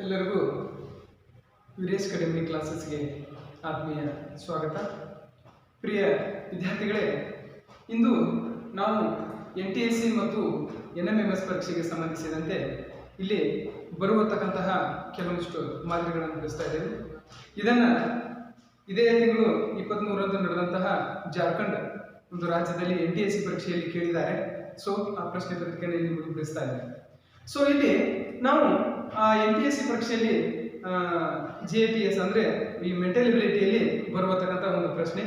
ಎಲ್ಲರಿಗೂ ವಿರೇಸ್ ಅಕಾಡೆಮಿ ಕ್ಲಾಸಸ್ಗೆ ಆತ್ಮೀಯ ಸ್ವಾಗತ. ಪ್ರಿಯ ವಿದ್ಯಾರ್ಥಿಗಳೇ, ಇಂದು ನಾವು NTSC ಮತ್ತು NMMS ಪರೀಕ್ಷೆಗೆ ಸಂಬಂಧಿಸಿದಂತೆ ಇಲ್ಲಿ ಬರುವತಕ್ಕಂತಹ ಕೆಲವೊಂದಿಷ್ಟು ಮಾದರಿಗಳನ್ನು ತಿಳಿಸ್ತಾ ಇದ್ದೇವೆ. ಇದನ್ನು ಇದೇ ತಿಂಗಳು 23ರಂದು ನಡೆದಂತಹ ಜಾರ್ಖಂಡ್ ಒಂದು ರಾಜ್ಯದಲ್ಲಿ NTSC ಪರೀಕ್ಷೆಯಲ್ಲಿ ಕೇಳಿದ್ದಾರೆ. ಸೊ ಆ ಪ್ರಶ್ನೆ ಪತ್ರಿಕೆಯನ್ನು ಇಲ್ಲಿ ಮುಗಿಸ್ತಾ ಇದ್ದಾರೆ. ಸೊ ಇಲ್ಲಿ ನಾವು NTSC ಪರೀಕ್ಷೆಯಲ್ಲಿ JPS ಅಂದರೆ ಈ ಮೆಂಟಲ್ ಎಬಿಲಿಟಿಯಲ್ಲಿ ಬರುವತಕ್ಕಂಥ ಒಂದು ಪ್ರಶ್ನೆ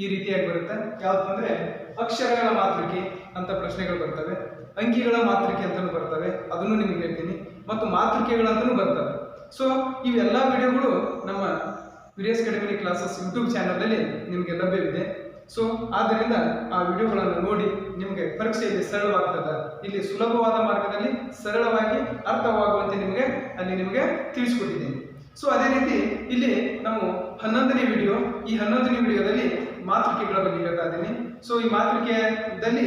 ಈ ರೀತಿಯಾಗಿ ಬರುತ್ತೆ. ಯಾವುದು ಅಂದರೆ ಅಕ್ಷರಗಳ ಮಾತೃಕೆ ಅಂತ ಪ್ರಶ್ನೆಗಳು ಬರ್ತವೆ, ಅಂಕಿಗಳ ಮಾತೃಕೆ ಅಂತಲೂ ಬರ್ತವೆ, ಅದನ್ನು ನಿಮಗೆ ಹೇಳ್ತೀನಿ, ಮತ್ತು ಮಾತೃಕೆಗಳಂತಲೂ ಬರ್ತವೆ. ಸೊ ಇವೆಲ್ಲ ವಿಡಿಯೋಗಳು ನಮ್ಮ ವಿರೇಸ್ ಅಕಾಡೆಮಿ ಕ್ಲಾಸಸ್ ಯೂಟ್ಯೂಬ್ ಚಾನಲಲ್ಲಿ ನಿಮಗೆ ಲಭ್ಯವಿದೆ. ಸೊ ಆದ್ದರಿಂದ ಆ ವಿಡಿಯೋಗಳನ್ನು ನೋಡಿ ನಿಮಗೆ ಪರೀಕ್ಷೆಯಲ್ಲಿ ಸರಳವಾಗ್ತದ, ಇಲ್ಲಿ ಸುಲಭವಾದ ಮಾರ್ಗದಲ್ಲಿ ಸರಳವಾಗಿ ಅರ್ಥವಾಗುವಂತೆ ನಿಮಗೆ ತಿಳಿಸ್ಕೊಟ್ಟಿದ್ದೀನಿ. ಸೊ ಅದೇ ರೀತಿ ಇಲ್ಲಿ ನಾವು 11ನೇ ವಿಡಿಯೋ, ಈ 11ನೇ ವಿಡಿಯೋದಲ್ಲಿ ಮಾತೃಕೆಗಳ ಬಗ್ಗೆ ಹೇಳ್ತಾ ಇದ್ದೀನಿ. ಸೊ ಈ ಮಾತೃಕೆದಲ್ಲಿ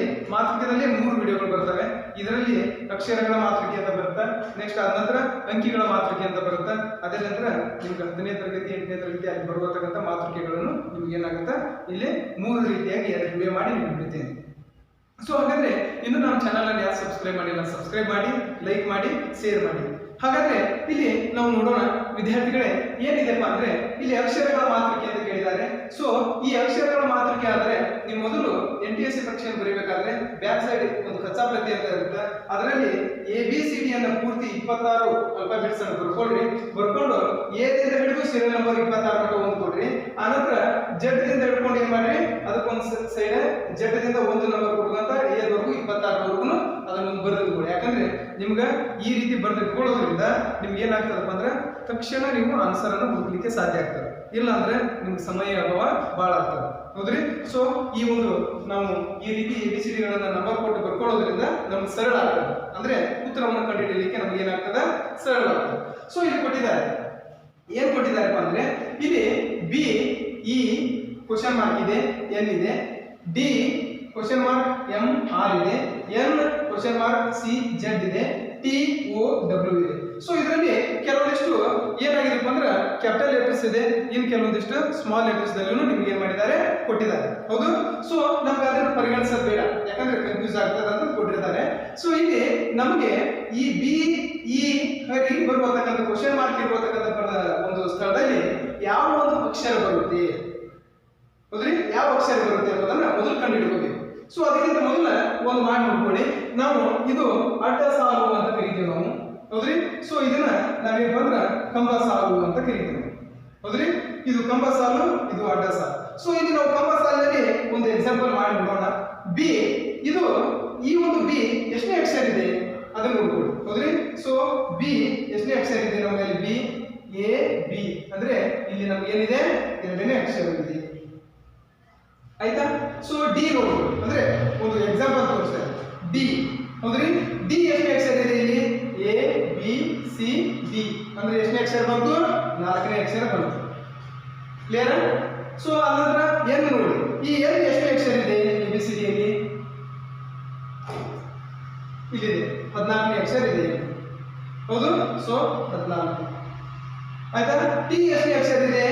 3 ವಿಡಿಯೋಗಳು ಬರ್ತವೆ. ಇದರಲ್ಲಿ ಅಕ್ಷರಗಳ ಮಾತೃಕೆ ಅಂತ ಬರುತ್ತೆ, ನೆಕ್ಸ್ಟ್ ಆದ ನಂತರ ಅಂಕಿಗಳ ಮಾತೃಕೆ ಅಂತ ಬರುತ್ತೆ, ಅದೇ ನಂತರ ನಿಮ್ಗೆ 10ನೇ ತರಗತಿ 8ನೇ ತರಗತಿ ಅಲ್ಲಿ ಬರುವತಕ್ಕಂಥ ಮಾತೃಕೆಗಳನ್ನು ನಿಮ್ಗೆ ಏನಾಗುತ್ತೆ ಇಲ್ಲಿ 3 ರೀತಿಯಾಗಿ 2 ವಿಡಿಯೋ ಮಾಡಿ ನಿಮ್ಗೆ ಬಿಡ್ತೀನಿ. ಸೊ ಹಾಗಾದ್ರೆ ಇನ್ನು ನಮ್ಮ ಚಾನಲ್ ಅನ್ನು ಯಾರು ಸಬ್ಸ್ಕ್ರೈಬ್ ಮಾಡಿಲ್ಲ, ಸಬ್ಸ್ಕ್ರೈಬ್ ಮಾಡಿ, ಲೈಕ್ ಮಾಡಿ, ಶೇರ್ ಮಾಡಿ. ಹಾಗಾದ್ರೆ ಇಲ್ಲಿ ನಾವು ನೋಡೋಣ ವಿದ್ಯಾರ್ಥಿಗಳೇ, ಏನಿದೆಪ್ಪ ಅಂದ್ರೆ ಇಲ್ಲಿ ಅಕ್ಷರಗಳ ಮಾತೃಕೆ ಅಂತ ಕೇಳಿದ್ದಾರೆ. ಸೊ ಈ ಅಕ್ಷರಗಳ ಮಾತೃಕೆ ಆದ್ರೆ ನೀವು ಮೊದಲು NTSC ಪರೀಕ್ಷೆಯನ್ನು ಬರೀಬೇಕಾದ್ರೆ ಬ್ಯಾಕ್ ಸೈಡ್ ಒಂದು ಕಚ್ಚಾ ಪ್ರತಿ ಅಂತ ಇರುತ್ತೆ. ಅದರಲ್ಲಿ ABCD ಅನ್ನ ಪೂರ್ತಿ 26 ಅಲ್ಫಾಬೆಟ್ಸ್ ಅನ್ನು ಬರ್ಕೊಂಡು A ದಿಂದ ಹಿಡಿದು ಸೀರಿಯಲ್ ನಂಬರ್ 26 ಮಟ್ಟ ಒಂದು ಕೊಡ್ರಿ. ಆನಂತರ Z ದಿಂದ ಹಿಡ್ಕೊಂಡು ಏನ್ ಮಾಡ್ರಿ, ಅದಕ್ಕೊಂದು ಸೈಡ್ Z ದಿಂದ ಒಂದು ನಂಬರ್ ಕೊಡುವಂತ A ವರೆಗೂ 26 ವರೆಗೂ ಅದನ್ನು ಬರೆದಿಟ್ಕೊಳ್ಳಿ. ಯಾಕಂದ್ರೆ ನಿಮ್ಗೆ ಈ ರೀತಿ ಬರೆದಿಟ್ಕೊಳ್ಳೋದ್ರಿಂದ ನಿಮ್ಗೆ ಏನಾಗ್ತದಪ್ಪ ಅಂದ್ರೆ ತಕ್ಷಣ ನೀವು ಆನ್ಸರ್ ಅನ್ನು ಹುಡುಕ್ಲಿಕ್ಕೆ ಸಾಧ್ಯ ಆಗ್ತದೆ. ಇಲ್ಲ ಅಂದ್ರೆ ನಿಮ್ಗೆ ಸಮಯ ಅಭಾವ ಬಹಳ ಆಗ್ತದೆ, ಹೌದ್ರಿ? ಸೊ ಈ ಒಂದು ನಾವು ಈ ರೀತಿ ABCD ಗಳನ್ನ ನಂಬರ್ ಕೊಟ್ಟು ಬರ್ಕೊಳ್ಳೋದ್ರಿಂದ ನಮ್ಗೆ ಸರಳ ಆಗ್ತದೆ, ಅಂದ್ರೆ ಉತ್ತರವನ್ನು ಕಂಡುಹಿಡಿಯಲಿಕ್ಕೆ ನಮ್ಗೆ ಏನಾಗ್ತದೆ, ಸರಳ ಆಗ್ತದೆ. ಸೊ ಇಲ್ಲಿ ಕೊಟ್ಟಿದ್ದಾರೆ, ಏನ್ ಕೊಟ್ಟಿದ್ದಾರಪ್ಪ ಅಂದ್ರೆ ಇಲ್ಲಿ B E ಕ್ವಶನ್ ಮಾರ್ಕ್ ಇದೆ, N ಇದೆ, D question mark M R ಇದೆ, N question mark C Z ಇದೆ, T O W ಇದೆ. ಸೊ ಇದರಲ್ಲಿ ಕೆಲವೊಂದಿಷ್ಟು ಏನಾಗಿದೆಪ್ಪ ಅಂದ್ರೆ ಕ್ಯಾಪಿಟಲ್ ಲೆಟರ್ಸ್ ಇದೆ, ಇನ್ ಕೆಲವೊಂದಿಷ್ಟು ಸ್ಮಾಲ್ ಲೆಟರ್ಸ್ ದಲ್ಲೂ ನಿಮ್ಗೆ ಏನ್ ಮಾಡಿದ್ದಾರೆ, ಕೊಟ್ಟಿದ್ದಾರೆ, ಹೌದು? ಸೊ ನಮ್ಗೆ ಅದನ್ನು ಪರಿಗಣಿಸೋದು ಬೇಡ, ಯಾಕಂದ್ರೆ ಕನ್ಫ್ಯೂಸ್ ಆಗ್ತದೆ ಅಂತ ಕೊಟ್ಟಿರ್ತಾರೆ. ಸೊ ಇಲ್ಲಿ ನಮಗೆ ಈ B E ಇಲ್ಲಿ ಬರುವತಕ್ಕಂಥ ಕ್ವಶನ್ ಮಾರ್ಕ್ ಇರುವತಕ್ಕಂಥ ಒಂದು ಸ್ಥಳದಲ್ಲಿ ಯಾವ ಒಂದು ಅಕ್ಷರ ಬರುತ್ತೆ, ಹೌದ್ರಿ? ಯಾವ ಅಕ್ಷರ ಬರುತ್ತೆ ಅನ್ನೋದನ್ನ ಮೊದಲು ಕಂಡುಹಿಡ್ಕೋಬೇಕು. ಸೊ ಅದಕ್ಕಿಂತ ಮೊದಲ ಒಂದು ಮಾಡಿ ನೋಡ್ಕೊಳ್ಳಿ, ನಾವು ಇದು ಅಡ್ಡ ಸಾಲು ಅಂತ ಕರಿತೀವಿ ನಾವು, ಹೌದ್ರಿ? ಸೊ ಇದನ್ನ ನಾವೇನ್ ಬಂದ್ರೆ ಕಂಬ ಸಾಲು ಅಂತ ಕರಿತೀವಿ, ಹೌದ್ರಿ? ಇದು ಕಂಬ ಸಾಲು, ಇದು ಅಡ್ಡ ಸಾಲು. ಸೊ ಇಲ್ಲಿ ನಾವು ಕಂಬ ಸಾಲಿನಲ್ಲಿ ಒಂದು ಎಕ್ಸಾಂಪಲ್ ಮಾಡಿ ನೋಡೋಣ. B ಇದು ಈ ಒಂದು B ಎಷ್ಟನೇ ಅಕ್ಷರ ಇದೆ ಅದನ್ನು ನೋಡ್ಕೊಳ್ಳಿ, ಹೌದ್ರಿ? ಸೊ B ಎಷ್ಟನೇ ಅಕ್ಷರ ಇದೆ ನಮ್ಮಲ್ಲಿ? B A B ಅಂದ್ರೆ ಇಲ್ಲಿ ನಮ್ಗೆ ಏನಿದೆ, 2ನೇ ಅಕ್ಷರ ಇದೆ, ಆಯ್ತಾ? ಸೊ D ನೋಡ್ಕೊಳ್ಳಿ, ಅಂದ್ರೆ ಒಂದು ಎಕ್ಸಾಂಪಲ್ ತೋರಿಸ್ತೇನೆ. D, ಹೌದ್ರಿ? D ಎಷ್ಟನೇ ಅಕ್ಷರ ಇದೆ ಇಲ್ಲಿ? A B C D ಅಂದ್ರೆ ಎಷ್ಟನೇ ಅಕ್ಷರ ಬಂತು? 4ನೇ ಅಕ್ಷರ ಬಂತು. ಕ್ಲಿಯರ್? ಸೊ ಅನಂತರ N ನೋಡಿ, ಈ N ಎಷ್ಟನೇ ಅಕ್ಷರ ಇದೆ ABCD ಯಲ್ಲಿ? ಇಲ್ಲಿದೆ, 14ನೇ ಅಕ್ಷರ ಇದೆ, ಹೌದು? ಸೊ 14, ಆಯ್ತಾ? T ಎಷ್ಟನೇ ಅಕ್ಷರ ಇದೆ?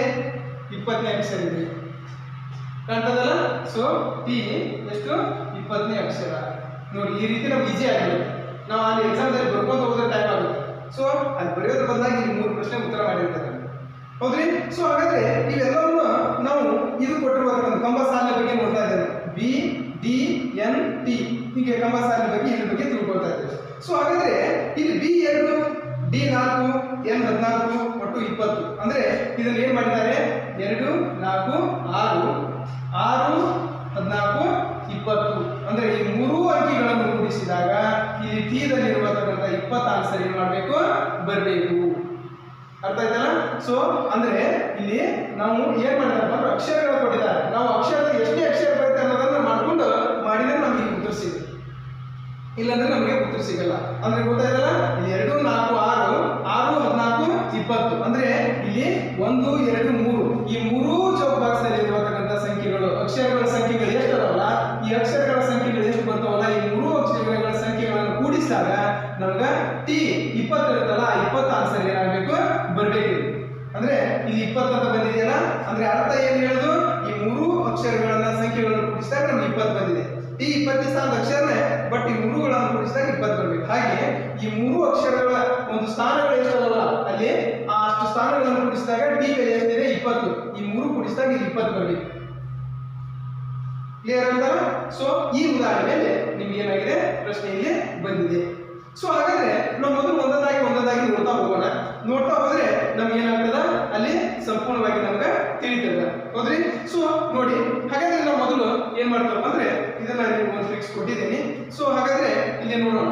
20ನೇ ಅಕ್ಷರ ಇದೆ, ಕಾಣ್ತದಲ್ಲ? ಸೊ T ಎಷ್ಟು? 20ನೇ ಅಕ್ಷರ. ನೋಡಿ, ಈ ರೀತಿ ನಮ್ಗೆ ಈಜಿ ಆಗಿರುತ್ತೆ. ನಾವು ಅಲ್ಲಿ ಎಕ್ಸಾಮ್ದಲ್ಲಿ ಬರ್ಕೊಂಡು ಹೋದ್ರೆ ಟೈಮ್ ಆಗುತ್ತೆ. ಸೊ ಅಲ್ಲಿ ಬರೆಯೋದ್ರ ಬದಲಾಗಿ ಇಲ್ಲಿ 3 ಪ್ರಶ್ನೆ ಉತ್ತರ ಮಾಡಿರ್ತಾರೆ, ಹೌದ್ರಿ? ಸೊ ಹಾಗಾದ್ರೆ ಇವೆಲ್ಲವನ್ನು ನಾವು ಇದು ಕೊಟ್ಟಿರುವಂತಹ ಕಂಬ ಸಾಲಿನ ಬಗ್ಗೆ ನೋಡ್ತಾ ಇದ್ದೇವೆ. B D N T ಹೀಗೆ ಕಂಬ ಸಾಲಿನ ಬಗ್ಗೆ ಇದ್ರ ಬಗ್ಗೆ ತಿಳ್ಕೊಳ್ತಾ ಇದ್ದೇವೆ. ಸೊ ಹಾಗಾದ್ರೆ ಇಲ್ಲಿ B 2 D 4 N 14 ಒಟ್ಟು 20 ಅಂದ್ರೆ ಇದನ್ನ ಏನ್ ಮಾಡಿದ್ದಾರೆ? 2 4 6 6 14 20 ಅಂದ್ರೆ ಈ 3 ಅಂಕಿಗಳನ್ನು ಕೂಡಿಸಿದಾಗ ಇಲ್ಲಿ T ದಲ್ಲಿ ಇರುವಂತಹ 20 ಆನ್ಸರ್ ಏನ್ ಮಾಡಬೇಕು, ಬರಬೇಕು. ಅರ್ಥ ಆಯ್ತಲ್ಲ? ಸೊ ಅಂದ್ರೆ ಇಲ್ಲಿ ನಾವು ಏನ್ ಮಾಡಿದ್ರೆ ಅಕ್ಷರಗಳು ಕೊಟ್ಟಿದ್ದಾರೆ, ನಾವು ಅಕ್ಷರದ ಎಷ್ಟೇ ಅಕ್ಷರ ಬರುತ್ತೆ ಅನ್ನೋದನ್ನ ಮಾಡಿದ್ರೆ ನಮಗೆ ಉತ್ತರ ಸಿಗುತ್ತೆ, ಇಲ್ಲಾಂದ್ರೆ ನಮಗೆ ಉತ್ತರ ಸಿಗಲ್ಲ. ಅಂದ್ರೆ ಗೊತ್ತಾಯ್ತಲ್ಲ? ಇಲ್ಲಿ 2 4 6 6 14 20 ಅಂದ್ರೆ ಇಲ್ಲಿ 1 2 3 ಈ 3 ಚೌಕ್ ಬಾಕ್ಸ್ ಅಲ್ಲಿ ಇರುವಂತಹ ಸಂಖ್ಯೆಗಳು, ಅಕ್ಷರಗಳ ಸಂಖ್ಯೆಗಳು ಎಷ್ಟು ಅದಾವಲ್ಲ, ಈ ಅಕ್ಷರಗಳ ಸಂಖ್ಯೆಗಳು ಎಷ್ಟು ಬರ್ತಾವಲ್ಲ, ಈ 3 ಅಕ್ಷರಗಳ ಸಂಖ್ಯೆಗಳನ್ನು ಕೂಡಿಸಿದಾಗ ನಮ್ಗೆ T 20 ಇರುತ್ತಲ್ಲ, 20 ಆನ್ಸರ್ ಏನಾಗಬೇಕು, ಇಲ್ಲಿ 20 ಅಂತ ಬಂದಿದೆಯಲ್ಲ, ಅಂದ್ರೆ ಅರ್ಥ ಏನು ಹೇಳುದು, ಈ ಮೂರು ಅಕ್ಷರಗಳನ್ನ ಸಂಖ್ಯೆಗಳನ್ನು ಕೂಡಿಸಿದಾಗ ನಮ್ಗೆ 20 ಬಂದಿದೆ. ಈ 20 ಸ್ಥಾನದ ಅಕ್ಷರನೇ, ಬಟ್ ಈ ಮೂರುಗಳನ್ನು ಕೂಡಿಸಿದಾಗ 20 ಬರಬೇಕು. ಹಾಗೆ ಈ ಮೂರು ಅಕ್ಷರಗಳ ಒಂದು ಸ್ಥಾನಗಳು ಎಷ್ಟಲ್ಲ ಅಲ್ಲಿ ಅಷ್ಟು ಸ್ಥಾನಗಳನ್ನು ಕೂಡಿಸಿದಾಗ ಟಿ ಬೆಲೆ ಎಷ್ಟಿದೆ 20. ಈ ಮೂರು ಕೂಡಿಸಿದಾಗ ಇಲ್ಲಿ 20 ಬರಬೇಕು. ಕ್ಲಿಯರ್ ಅಂತ. ಸೊ ಈ ಉದಾಹರಣೆಯಲ್ಲಿ ನಿಮ್ಗೆ ಏನಾಗಿದೆ ಪ್ರಶ್ನೆಯಲ್ಲಿ ಬಂದಿದೆ. ಸೊ ಹಾಗಾದ್ರೆ ನಾವು ಮೊದಲು ಒಂದೊಂದಾಗಿ ನೋಡ್ತಾ ಹೋಗೋಣ. ನೋಡ್ತಾ ಹೋದ್ರೆ ನಮ್ಗೆ ಏನಾಗ್ತದ ಅಲ್ಲಿ ಸಂಪೂರ್ಣವಾಗಿ ನಮ್ಗೆ ತಿಳಿತದ. ಹೌದ್ರಿ? ಸೊ ನೋಡಿ, ಹಾಗಾದ್ರೆ ನಾವು ಮೊದಲು ಏನ್ ಮಾಡ್ತೇವೆ ಅಂದ್ರೆ ಇದನ್ನ ನೀವು ಒಂದು ಫಿಕ್ಸ್ ಕೊಟ್ಟಿದ್ದೀನಿ. ಸೊ ಹಾಗಾದ್ರೆ ಇಲ್ಲಿ ನೋಡೋಣ.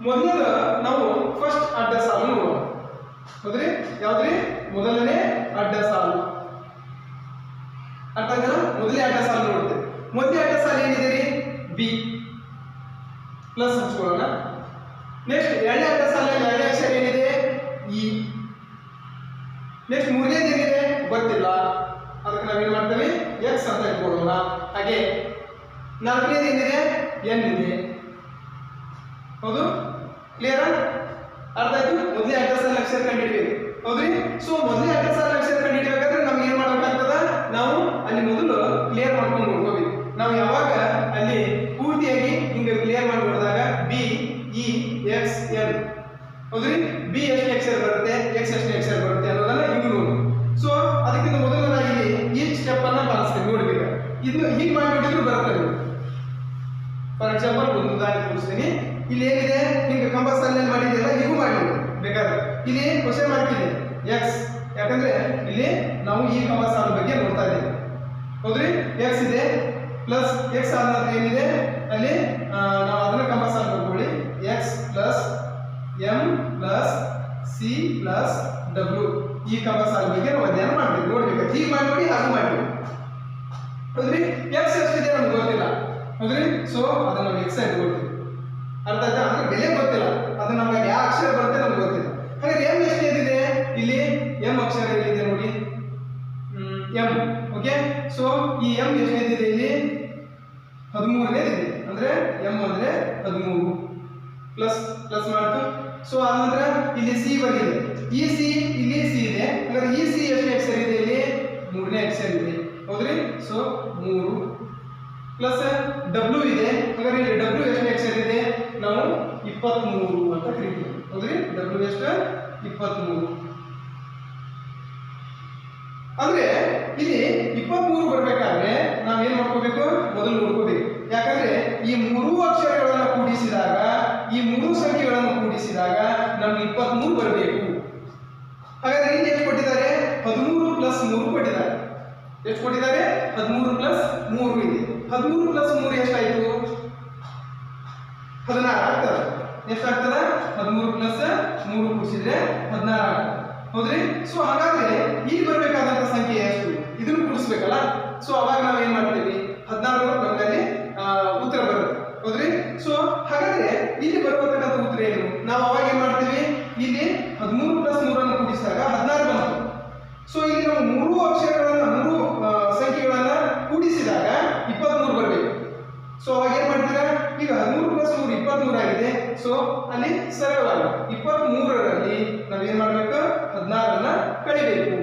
ಮೊದಲನೇದು ನಾವು ಫಸ್ಟ್ ಅಡ್ಡ ಸಾಲು ನೋಡೋಣ. ಹೌದ್ರಿ? ಯಾವ್ದ್ರಿ? ಮೊದಲನೇ ಅಡ್ಡ ಸಾಲು. ಅರ್ಥ ಆಯ್ತಲ್ಲ? ಮೊದಲನೇ ಅಡ್ಡ ಸಾಲು ನೋಡ್ತೇವೆ. ಮೊದಲನೇ ಅಡ್ಡ ಸಾಲು ಏನಿದೆ ರೀ? B plus ಹಚ್ಕೊಳ್ಳೋಣ. ನೆಕ್ಸ್ಟ್ ಎರಡನೇ ಅಡ್ಡ ಸಾಲಿನಲ್ಲಿ ಎರಡನೇ ಅಕ್ಷರ ಏನಿದೆ? ಇ. ನೆಕ್ಸ್ಟ್ ಮೂರನೇದು ಏನಿದೆ ಗೊತ್ತಿಲ್ಲ, ಅದಕ್ಕೆ ನಾವೇನ್ ಮಾಡ್ತೇವೆ ಎಕ್ಸ್ ಅಂತ ಇಟ್ಕೊಳ್ಳೋಣ. ಹಾಗೆ ನಾಲ್ಕನೇದು ಏನಿದೆ? ಎನ್ ಇದೆ. ಹೌದು? ಕ್ಲಿಯರ್? ಅರ್ಥ ಆಯ್ತು? ಮೊದಲನೇ ಅಡ್ಡ ಸಾಲಿನ ಅಕ್ಷರ ಕಂಡುಹಿಡಿಬೇಕು. ಹೌದ್ರಿ? ಸೊ ಮೊದಲನೇ ಅಡ್ಡ ಸಾಲಿನ ಅಕ್ಷರ ಕಂಡುಹಿಡಿಬೇಕಾದ್ರೆ ನಮ್ಗೆ ಏನ್ ಮಾಡ್ಬೇಕಾಗ್ತದ, ನಾವು ಅಲ್ಲಿ ಮೊದಲು ಕ್ಲಿಯರ್ ಮಾಡ್ಕೊಂಡು ನೋಡ್ಕೋಬೇಕು. ನಾವು ಯಾವಾಗ ಅಲ್ಲಿ ಪೂರ್ತಿಯಾಗಿ ಹಿಂಗೆ ಕ್ಲಿಯರ್ ಮಾಡಿ ನೋಡಿದಾಗ ಬಿ ಇ ಎಕ್ಸ್ ಎನ್, ಹೌದ್ರಿ? ಬಿ ಎಷ್ಟು ಅಕ್ಷರ ಬರುತ್ತೆ, ಎಕ್ಸ್ ಎಷ್ಟು ಅಕ್ಷರ ಬರುತ್ತೆ ಅನ್ನೋದನ್ನ ಹಿಂಗೆ ನೋಡಿ. ಸೊ ಅದಕ್ಕಿಂತ ಮೊದಲು ನಾನು ಇಲ್ಲಿ ಈ ಸ್ಟೆಪ್ ಅನ್ನ ಪಾಲಿಸ್ತೇನೆ. ನೋಡ್ಬೇಕು, ಇದನ್ನು ಹೀಗೆ ಮಾಡಿ ನೋಡಿದ್ರು ಬರುತ್ತೆ. ಫಾರ್ ಎಕ್ಸಾಂಪಲ್ ಒಂದು ಉದಾಹರಣೆ ತೋರಿಸ್ತೀನಿ. ಇಲ್ಲಿ ಏನಿದೆ ಹಿಂಗೆ ಕಂಬ ಸಾಲಿನಲ್ಲಿ ಮಾಡಿದೆಯಲ್ಲ, ಹೀಗೂ ಮಾಡಿ ನೋಡಿ ಬೇಕಾದ್ರೆ. ಇಲ್ಲಿ ಕ್ವಶನ್ ಮಾಡ್ತಿದೆ ಎಕ್ಸ್, ಯಾಕಂದ್ರೆ ಇಲ್ಲಿ ನಾವು ಈ ಕಂಬ ಸಾಲ ಬಗ್ಗೆ ನೋಡ್ತಾ ಇದ್ದೇವೆ. ಹೌದ್ರಿ? ಎಕ್ಸ್ ಇದೆ ಪ್ಲಸ್ ಎಕ್ಸ್ ಆದ ಏನಿದೆ ಅಲ್ಲಿ ನಾವು ಅದನ್ನ ಕಂಬ ಸಾಲು ಬರ್ಕೊಳ್ಳಿ. X plus M plus C plus W, ಈ ಕಂಬ ಸಾಲು ಬಗ್ಗೆ ನಾವು ಅಧ್ಯಯನ ಮಾಡ್ತೀವಿ. ನೋಡ್ಬೇಕು, ಹೀಗೆ ಮಾಡಿ ಹಾಗೂ ಮಾಡ್ತೀವಿ. ಹೌದ್ರಿ? ಎಕ್ಸ್ ಎಷ್ಟಿದೆ ನಮ್ಗೆ ಗೊತ್ತಿಲ್ಲ. ಹೌದ್ರಿ? ಸೊ ಅದನ್ನ ನಾವು ಎಕ್ಸ್ ಆಗಿ ಗೊತ್ತಿಲ್ಲ. ಅರ್ಥ ಆಯ್ತಾ? ಅಂದ್ರೆ ಬೆಲೆ ಗೊತ್ತಿಲ್ಲ, ಅದು ನಮ್ಗೆ ಯಾವ ಅಕ್ಷರ ಬರುತ್ತೆ ನಮ್ಗೆ ಗೊತ್ತಿಲ್ಲ. ಹಾಗಾದ್ರೆ ಎಂ ಎಷ್ಟಿದೆ? ಇಲ್ಲಿ ಎಂ ಅಕ್ಷರ ಎಲ್ಲಿದೆ ನೋಡಿ, ಎಂ. ಓಕೆ, ಸೊ ಈ ಎಂ ಎಷ್ಟೇದಿದೆ ಇಲ್ಲಿ? 13ನೇದಿದೆ. ಅಂದ್ರೆ ಎಂ ಅಂದ್ರೆ 13 ಪ್ಲಸ್ ಪ್ಲಸ್ ಮಾಡ್ತು. ಸೊ ಆನಂತರ ಇಲ್ಲಿ ಸಿ ಬಂದಿದೆ. ಈ ಸಿ ಇಲ್ಲಿ ಸಿ ಇದೆ. ಹಾಗಾದ್ರೆ ಈ ಸಿ ಎಷ್ಟು ಅಕ್ಷರ ಇದೆ ಇಲ್ಲಿ? 3ನೇ ಅಕ್ಷರ ಇದೆ. ಹೌದ್ರಿ? ಸೊ 3 ಪ್ಲಸ್ ಡಬ್ಲ್ಯೂ ಇದೆ. ಹಾಗಾದ್ರೆ ಇಲ್ಲಿ ಡಬ್ಲ್ಯೂ ಎಷ್ಟು ಅಕ್ಷರ ಇದೆ? ನಾವು 23 ಅಂತ ಕರಿತೀವಿ. ಹೌದ್ರಿ? ಡಬ್ಲ್ಯೂ ಎಷ್ಟು? 23. ಅಂದ್ರೆ ಇಲ್ಲಿ 23 ಬರ್ಬೇಕಾದ್ರೆ ನಾವೇನ್ ಮಾಡ್ಕೋಬೇಕು? ಮೊದಲು ನೋಡ್ಕೋಬೇಕು. ಯಾಕಂದ್ರೆ ಈ ಮೂರು ಅಕ್ಷರಗಳನ್ನು ಕೂಡಿಸಿದಾಗ, ಈ ಮೂರು ಸಂಖ್ಯೆಗಳನ್ನು ಕೂಡಿಸಿದಾಗ ನಮ್ಗೆ 23 ಬರಬೇಕು. ಹಾಗಾದ್ರೆ ಇಲ್ಲಿ ಎಷ್ಟು ಕೊಟ್ಟಿದ್ದಾರೆ? 13 ಪ್ಲಸ್ 3 ಕೊಟ್ಟಿದ್ದಾರೆ. ಎಷ್ಟು ಕೊಟ್ಟಿದ್ದಾರೆ? 13 ಪ್ಲಸ್ 3 ಇದೆ. 13 ಪ್ಲಸ್ 3 ಎಷ್ಟಾಯ್ತು? 16 ಆಗ್ತದೆ. ಎಷ್ಟಾಗ್ತದ? 13 ಪ್ಲಸ್ 3 ಕೂಡಿಸಿದ್ರೆ 16 ಆಗ್ತದೆ. ಹೌದ್ರಿ? ಸೊ ಹಾಗಾದ್ರೆ ಇಲ್ಲಿ ಬರಬೇಕಾದಂತ ಸಂಖ್ಯೆ ಎಷ್ಟು? ಇದನ್ನು ಕೂಡಿಸ್ಬೇಕಲ್ಲ. ಸೊ ಅವಾಗ ನಾವು ಏನ್ ಮಾಡ್ತೀವಿ? 16 ನಮ್ಮಲ್ಲಿ ಉತ್ತರ ಬರುತ್ತೆ. ಹೌದ್ರಿ? ಸೊ ಹಾಗಾದ್ರೆ ಇಲ್ಲಿ ಬರತಕ್ಕಂಥ ಉತ್ತರ ಏನು? ನಾವು ಅವಾಗ ಏನ್ ಮಾಡ್ತೀವಿ? ಇಲ್ಲಿ 13 ಪ್ಲಸ್ 3 ಅನ್ನು ಕೂಡಿಸಿದಾಗ 16 ಬಂತು. ಸೊ ಇಲ್ಲಿ ನಾವು ಮೂರು ಅಕ್ಷರಗಳನ್ನ, ಮೂರು ಸಂಖ್ಯೆಗಳನ್ನ ಕೂಡಿಸಿದಾಗ 23 ಬರಬೇಕು. ಸೊ ಅವಾಗ ಏನ್ ಮಾಡ್ತೀರಾ? ಈಗ 13 ಪ್ಲಸ್ 3 23 ಆಗಿದೆ. ಸೊ ಅಲ್ಲಿ ಸರಳವಾಗಿ 23ರಲ್ಲಿ ನಾವೇನ್ ಮಾಡ್ಬೇಕು? 16 ಕಳಿಬೇಕು.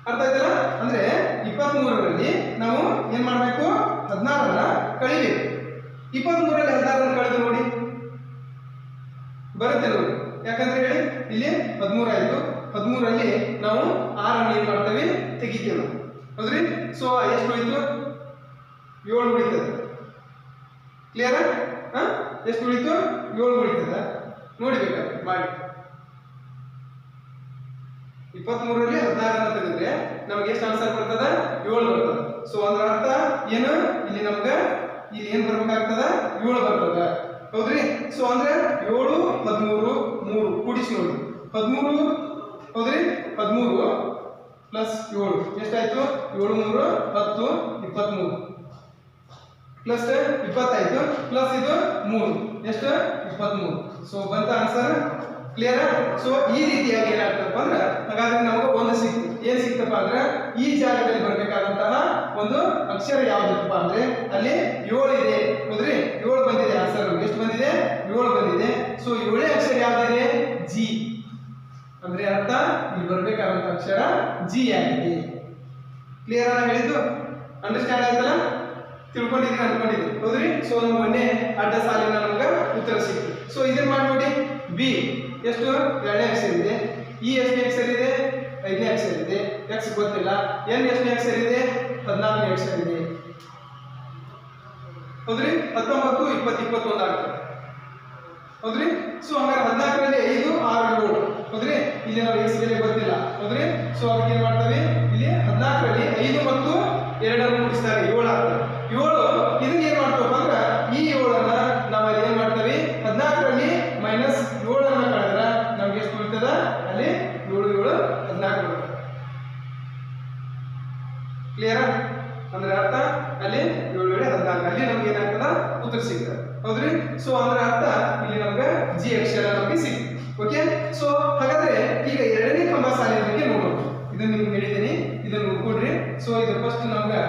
ಅರ್ಥ ಆಯ್ತಲ್ಲ? ಅಂದ್ರೆ 23ರಲ್ಲಿ ನಾವು ಏನ್ ಮಾಡ್ಬೇಕು? 16 ಕಳಿಬೇಕು. 23ರಲ್ಲಿ 16 ಕಳೆದು ನೋಡಿ ಬರುತ್ತೆ ನೋಡಿ. ಯಾಕಂದ್ರೆ ಹೇಳಿ, ಇಲ್ಲಿ 13 ಆಯ್ತು. 13ರಲ್ಲಿ ನಾವು 6 ಏನ್ ಮಾಡ್ತೇವೆ? ತೆಗಿತೇವೆ. ಹೌದ್ರಿ? ಸೊ ಎಷ್ಟು ಉಳಿತು? 7 ಉಳಿತದೆ. ಕ್ಲಿಯರ್? ಎಷ್ಟು ಉಳಿತು? 7 ಉಳಿತದ. ನೋಡಿಬೇಕಾದ್ರೆ ಮಾಡಿ. 23ರಲ್ಲಿ 16 ತೆಗೆದ್ರೆ ನಮ್ಗೆ ಎಷ್ಟು ಆನ್ಸರ್ ಬರ್ತದ? 7 ಬರ್ತದೆ. ಸೊ ಅದರ ಅರ್ಥ ಏನು? ಇಲ್ಲಿ ನಮ್ಗೆ ಇಲ್ಲಿ ಏನ್ ಬರ್ಬೇಕಾಗ್ತದ? 7 ಬರ್ತದ. ಹೌದ್ರಿ? ಸೊ ಅಂದ್ರೆ 7 13 3 ಕೂಡಿಸಿ ನೋಡಿ. 13 ಹೌದ್ರಿ? 13 ಪ್ಲಸ್ 7 ಎಷ್ಟಾಯ್ತು? 7 3 10 23 ಪ್ಲಸ್ 20 ಆಯ್ತು. ಪ್ಲಸ್ ಇದು 3 ಎಷ್ಟು? 23. ಸೊ ಬಂತ ಆನ್ಸರ್. ಕ್ಲಿಯರ್? ಸೊ ಈ ರೀತಿಯಾಗಿ ಏನಾಗ್ತಪ್ಪ ಅಂದ್ರೆ ಹಾಗಾದ್ರೆ ನಮಗೆ ಒಂದು ಸಿಕ್ತು. ಏನ್ ಸಿಕ್ತಪ್ಪ ಅಂದ್ರೆ ಈ ಜಾಗದಲ್ಲಿ ಬರಬೇಕಾದಂತಹ ಒಂದು ಅಕ್ಷರ ಯಾವ್ದಪ್ಪ ಅಂದ್ರೆ ಅಲ್ಲಿ 7 ಇದೆ. ಹೌದ್ರಿ? 7 ಬಂದಿದೆ ಆನ್ಸರ್. ಎಷ್ಟು ಬಂದಿದೆ? 7 ಬಂದಿದೆ. ಸೊ 7ನೇ ಅಕ್ಷರ ಯಾವ್ದಿದೆ? ಜಿ. ಅಂದ್ರೆ ಅರ್ಥ ಇಲ್ಲಿ ಬರಬೇಕಾದಂತ ಅಕ್ಷರ ಜಿ ಆಗಿದೆ. ಕ್ಲಿಯರ್ ಅಲ್ಲ ಹೇಳಿದ್ದು? ಅಂಡರ್ಸ್ಟ್ಯಾಂಡ್ ಆಯ್ತಲ್ಲ? ತಿಳ್ಕೊಂಡಿದ್ದೀನಿ ಅನ್ಕೊಂಡಿದ್ದೀನಿ ಹೌದ್ರಿ? ಸೊ ನಮ್ಗೆ ಒಂದೇ ಅಡ್ಡ ಸಾಲಿನ ನಮ್ಗೆ ಉತ್ತರ ಸಿಕ್ತು. ಸೊ ಇದನ್ನ ಮಾಡಿ ನೋಡಿ. ಬಿ ಎಷ್ಟು? ಎರಡನೇ ಅಕ್ಷರ ಇದೆ. ಇ ಎಷ್ಟನೇ ಅಕ್ಷರ ಇದೆ? ಐದನೇ ಅಕ್ಷರ ಇದೆ. ಎಕ್ಸ್ ಗೊತ್ತಿಲ್ಲ. ಎನ್ ಎಷ್ಟನೇ ಅಕ್ಷರ ಇದೆ? 14ನೇ ಅಕ್ಷರ ಇದೆ. ಹೌದ್ರಿ? 19, 20, 21 ಆಗ್ತದೆ. ಹೌದ್ರಿ? ಸೊ ಹಂಗಾರೆ 14ರಲ್ಲಿ 5, 6, 7 ಹೌದ್ರಿ? ಇಲ್ಲಿ ನಾವು ಎಕ್ಸ್ ಬೆಲೆ ಗೊತ್ತಿಲ್ಲ. ಹೌದ್ರಿ? ಸೊ ಅದಕ್ಕೆ ಏನ್ ಮಾಡ್ತೇವೆ? ಇಲ್ಲಿ 14ರಲ್ಲಿ 5 ಮತ್ತು 2 ಕೂಡಿಸಿದಾಗ 7 ಆಗ್ತದೆ. 7 ಇದನ್ನ ಏನ್ ಮಾಡ್ತೇವಪ್ಪ ಅಂದ್ರೆ ಈ 7ಅನ್ನ ನಾವು ಅಲ್ಲಿ ಏನ್ ಮಾಡ್ತೇವೆ? 14ರಲ್ಲಿ -7 ಅನ್ನ ಕಳೆದ್ರೆ ನಮ್ಗೆ ಎಷ್ಟು ಉಳಿತದ? ಅಲ್ಲಿ 7, 7, 14 ಬರ್ತದೆ. ಕ್ಲಿಯರ್? ಅಂದ್ರೆ ಅರ್ಥ ಅಲ್ಲಿ 7, 7, 14 ಅಲ್ಲಿ ನಮ್ಗೆ ಏನಾಗ್ತದ? ಉತ್ತರ ಸಿಗ್ತದೆ. ಹೌದ್ರಿ? ಸೊ ಅಂದ್ರೆ ಅರ್ಥ ಇಲ್ಲಿ ನಮ್ಗೆ ಜಿ ಅಕ್ಷರ ನಮಗೆ ಸಿಕ್ತು. ಓಕೆ? ಸೊ ಹಾಗಾದ್ರೆ ಈಗ ಎರಡನೇ ಕಂಬ ಸಾಲಿನ ಬಗ್ಗೆ ನೋಡೋಣ. ಇದನ್ನ ನಿಮ್ಗೆ ಹೇಳಿದ್ದೀನಿ, ಇದನ್ನ ನೋಡ್ಕೊಡ್ರಿ. ಸೊ ಇದು ಫಸ್ಟ್ ನಮ್ಗೆ